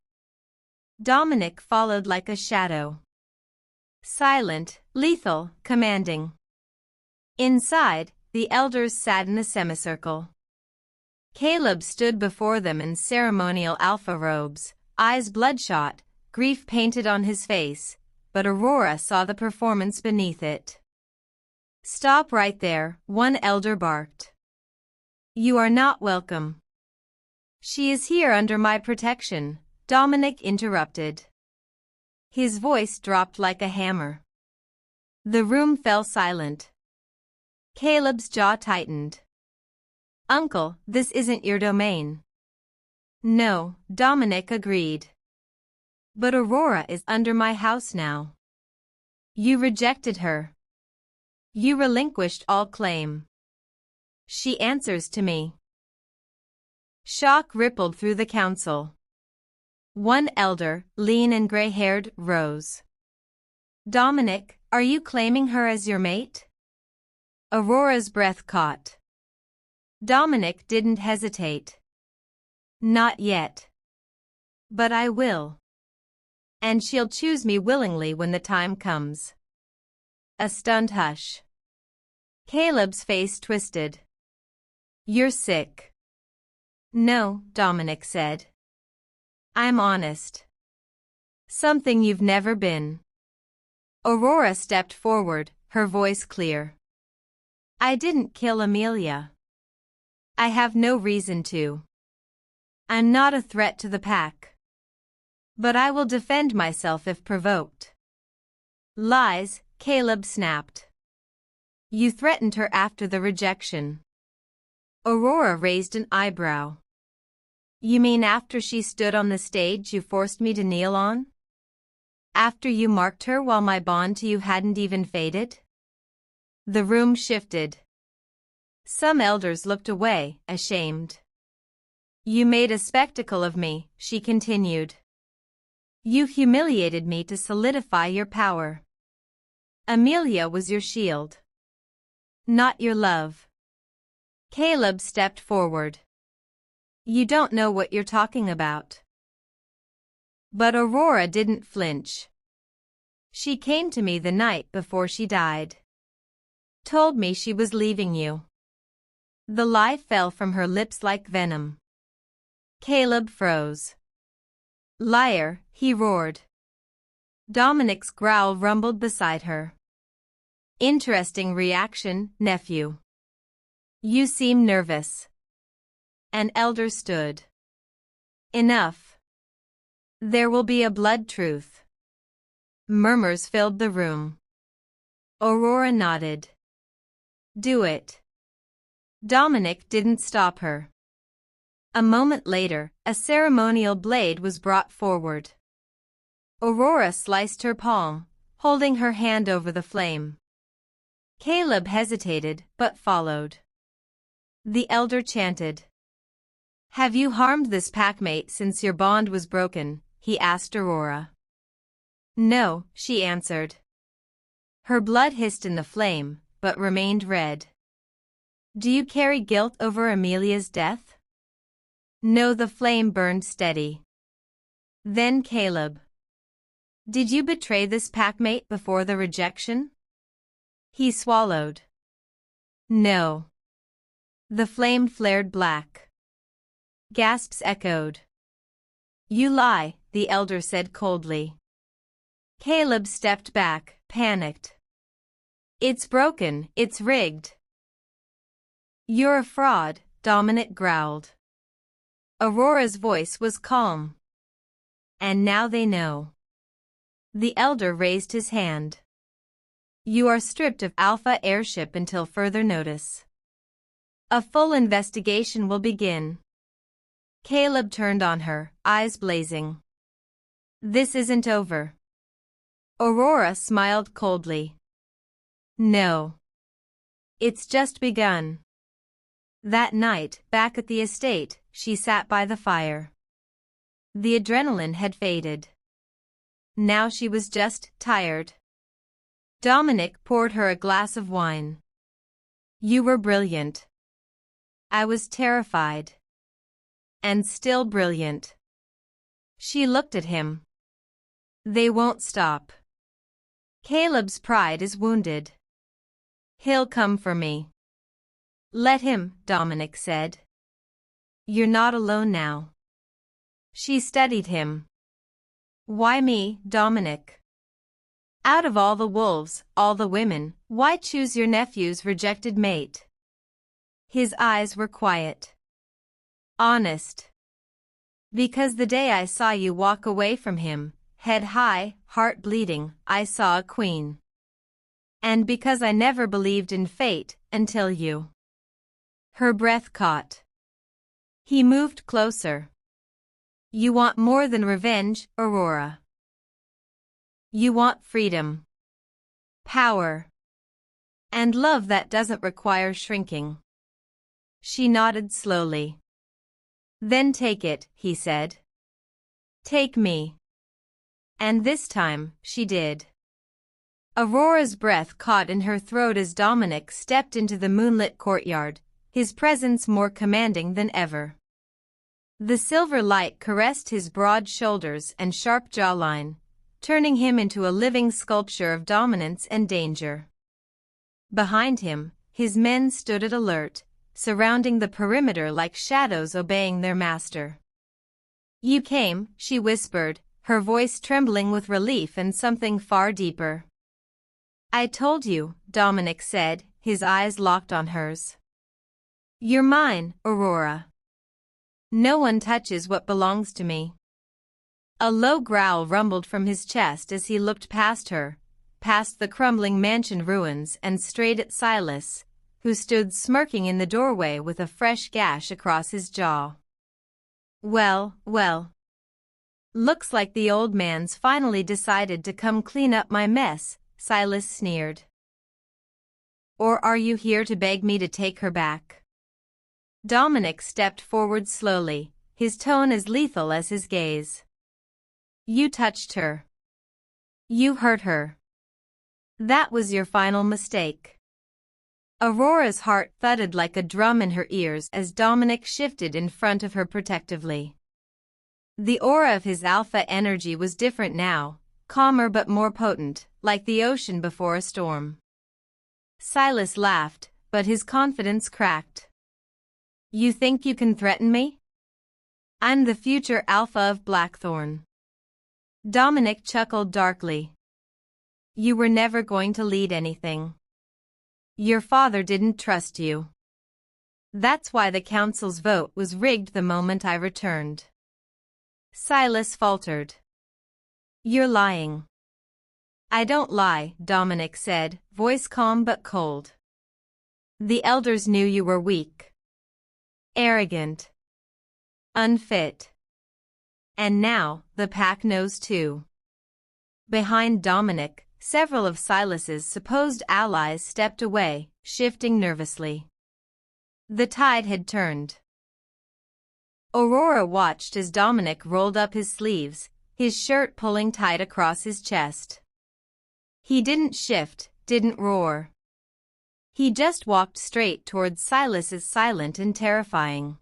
Dominic followed like a shadow. Silent, lethal, commanding. Inside, the elders sat in a semicircle. Caleb stood before them in ceremonial alpha robes, eyes bloodshot, grief painted on his face, but Aurora saw the performance beneath it. "Stop right there," one elder barked. "You are not welcome." "She is here under my protection," Dominic interrupted. His voice dropped like a hammer. The room fell silent. Caleb's jaw tightened. "Uncle, this isn't your domain." "No," Dominic agreed. "But Aurora is under my house now." "You rejected her. You relinquished all claim." "She answers to me." Shock rippled through the council. One elder, lean and gray-haired, rose. "Dominic, are you claiming her as your mate?" Aurora's breath caught. Dominic didn't hesitate. "Not yet. But I will. And she'll choose me willingly when the time comes." A stunned hush. Caleb's face twisted. "You're sick." "No," Dominic said. "I'm honest. Something you've never been." Aurora stepped forward, her voice clear. "I didn't kill Amelia. I have no reason to. I'm not a threat to the pack. But I will defend myself if provoked." "Lies," Caleb snapped. "You threatened her after the rejection." Aurora raised an eyebrow. "You mean after she stood on the stage you forced me to kneel on? After you marked her while my bond to you hadn't even faded?" The room shifted. Some elders looked away, ashamed. "You made a spectacle of me," she continued. "You humiliated me to solidify your power. Amelia was your shield. Not your love." Caleb stepped forward. "You don't know what you're talking about." But Aurora didn't flinch. "She came to me the night before she died. Told me she was leaving you." The lie fell from her lips like venom. Caleb froze. "Liar," he roared. Dominic's growl rumbled beside her. "Interesting reaction, nephew. You seem nervous." An elder stood. "Enough. There will be a blood truth." Murmurs filled the room. Aurora nodded. "Do it." Dominic didn't stop her. A moment later, a ceremonial blade was brought forward. Aurora sliced her palm, holding her hand over the flame. Caleb hesitated, but followed. The elder chanted. "Have you harmed this packmate since your bond was broken?" he asked Aurora. "No," she answered. Her blood hissed in the flame, but remained red. "Do you carry guilt over Amelia's death?" No, the flame burned steady. Then Caleb. "Did you betray this packmate before the rejection?" He swallowed. "No." The flame flared black. Gasps echoed. "You lie," the elder said coldly. Caleb stepped back, panicked. "It's broken, it's rigged." "You're a fraud," Dominic growled. Aurora's voice was calm. "And now they know." The elder raised his hand. You are stripped of Alpha airship until further notice. A full investigation will begin. Caleb turned on her, eyes blazing. This isn't over. Aurora smiled coldly. No. It's just begun. That night, back at the estate, she sat by the fire. The adrenaline had faded. Now she was just tired. Dominic poured her a glass of wine. You were brilliant. I was terrified. And still brilliant. She looked at him. They won't stop. Caleb's pride is wounded. He'll come for me. Let him, Dominic said. You're not alone now. She studied him. Why me, Dominic? Out of all the wolves, all the women, why choose your nephew's rejected mate? His eyes were quiet. Honest. Because the day I saw you walk away from him, head high, heart bleeding, I saw a queen. And because I never believed in fate, until you. Her breath caught. He moved closer. You want more than revenge, Aurora. You want freedom. Power. And love that doesn't require shrinking. She nodded slowly. Then take it, he said. Take me. And this time, she did. Aurora's breath caught in her throat as Dominic stepped into the moonlit courtyard, his presence more commanding than ever. The silver light caressed his broad shoulders and sharp jawline, turning him into a living sculpture of dominance and danger. Behind him, his men stood at alert, surrounding the perimeter like shadows obeying their master. You came, she whispered, her voice trembling with relief and something far deeper. I told you, Dominic said, his eyes locked on hers. You're mine, Aurora. No one touches what belongs to me. A low growl rumbled from his chest as he looked past her, past the crumbling mansion ruins and straight at Silas, who stood smirking in the doorway with a fresh gash across his jaw. Well, well. Looks like the old man's finally decided to come clean up my mess, Silas sneered. Or are you here to beg me to take her back? Dominic stepped forward slowly, his tone as lethal as his gaze. You touched her. You hurt her. That was your final mistake. Aurora's heart thudded like a drum in her ears as Dominic shifted in front of her protectively. The aura of his alpha energy was different now, calmer but more potent, like the ocean before a storm. Silas laughed, but his confidence cracked. You think you can threaten me? I'm the future alpha of Blackthorn. Dominic chuckled darkly. You were never going to lead anything. Your father didn't trust you. That's why the council's vote was rigged the moment I returned. Silas faltered. You're lying. I don't lie, Dominic said, voice calm but cold. The elders knew you were weak. Arrogant. Unfit. And now, the pack knows too. Behind Dominic, several of Silas's supposed allies stepped away, shifting nervously. The tide had turned. Aurora watched as Dominic rolled up his sleeves, his shirt pulling tight across his chest. He didn't shift, didn't roar. He just walked straight towards Silas's, silent and terrifying.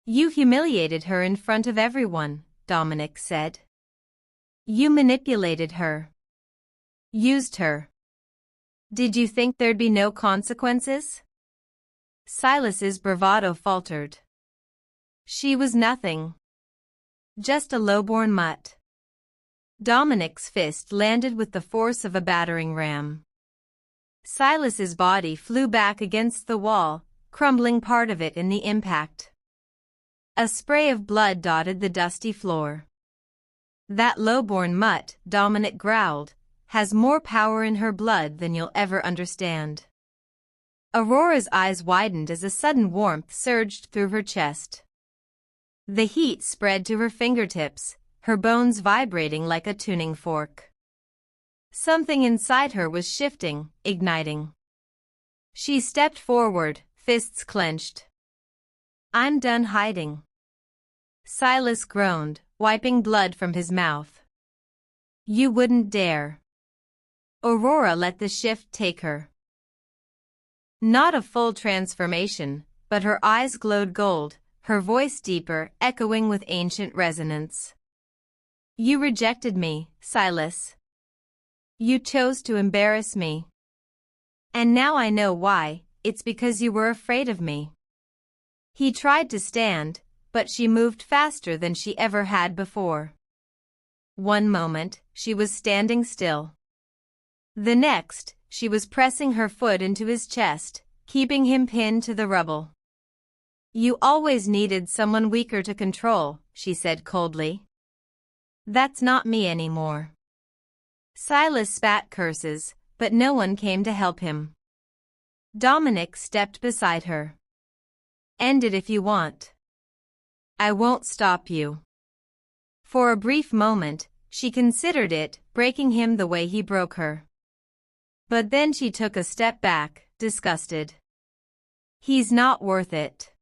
You humiliated her in front of everyone, Dominic said. You manipulated her. Used her. Did you think there'd be no consequences? Silas's bravado faltered. She was nothing. Just a lowborn mutt. Dominic's fist landed with the force of a battering ram. Silas's body flew back against the wall, crumbling part of it in the impact. A spray of blood dotted the dusty floor. That low-born mutt, Dominic growled, has more power in her blood than you'll ever understand. Aurora's eyes widened as a sudden warmth surged through her chest. The heat spread to her fingertips, her bones vibrating like a tuning fork. Something inside her was shifting, igniting. She stepped forward, fists clenched. "I'm done hiding." Silas groaned, wiping blood from his mouth. "You wouldn't dare." Aurora let the shift take her. Not a full transformation, but her eyes glowed gold, her voice deeper, echoing with ancient resonance. "You rejected me, Silas. You chose to embarrass me. And now I know why, it's because you were afraid of me." He tried to stand, but she moved faster than she ever had before. One moment, she was standing still. The next, she was pressing her foot into his chest, keeping him pinned to the rubble. "You always needed someone weaker to control," she said coldly. "That's not me anymore." Silas spat curses, but no one came to help him. Dominic stepped beside her. "End it if you want. I won't stop you." For a brief moment, she considered it, breaking him the way he broke her. But then she took a step back, disgusted. "He's not worth it."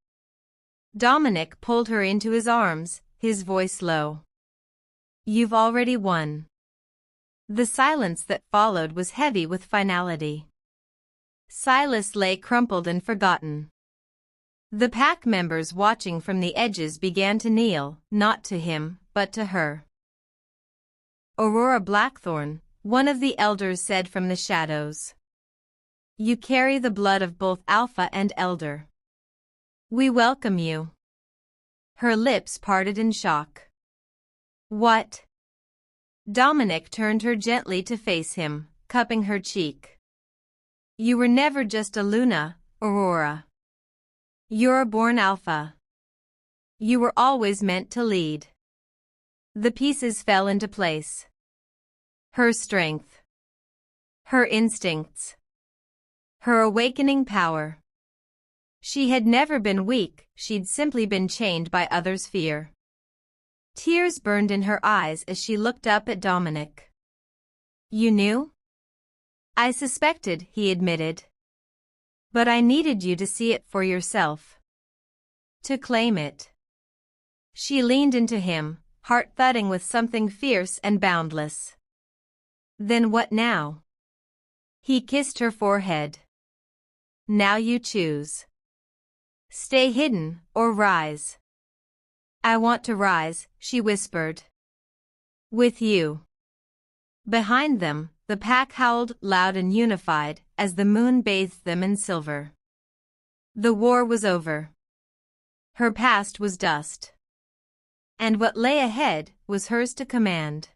Dominic pulled her into his arms, his voice low. "You've already won." The silence that followed was heavy with finality. Silas lay crumpled and forgotten. The pack members watching from the edges began to kneel, not to him, but to her. "Aurora Blackthorn," one of the elders said from the shadows. "You carry the blood of both Alpha and Elder. We welcome you." Her lips parted in shock. "What?" Dominic turned her gently to face him, cupping her cheek. "You were never just a Luna, Aurora. You're a born Alpha. You were always meant to lead." The pieces fell into place. Her strength. Her instincts. Her awakening power. She had never been weak, she'd simply been chained by others' fear. Tears burned in her eyes as she looked up at Dominic. "You knew?" "I suspected," he admitted. "But I needed you to see it for yourself. To claim it." She leaned into him, heart thudding with something fierce and boundless. "Then what now?" He kissed her forehead. "Now you choose. Stay hidden, or rise." "I want to rise," she whispered. "With you." Behind them, the pack howled loud and unified as the moon bathed them in silver. The war was over. Her past was dust. And what lay ahead was hers to command.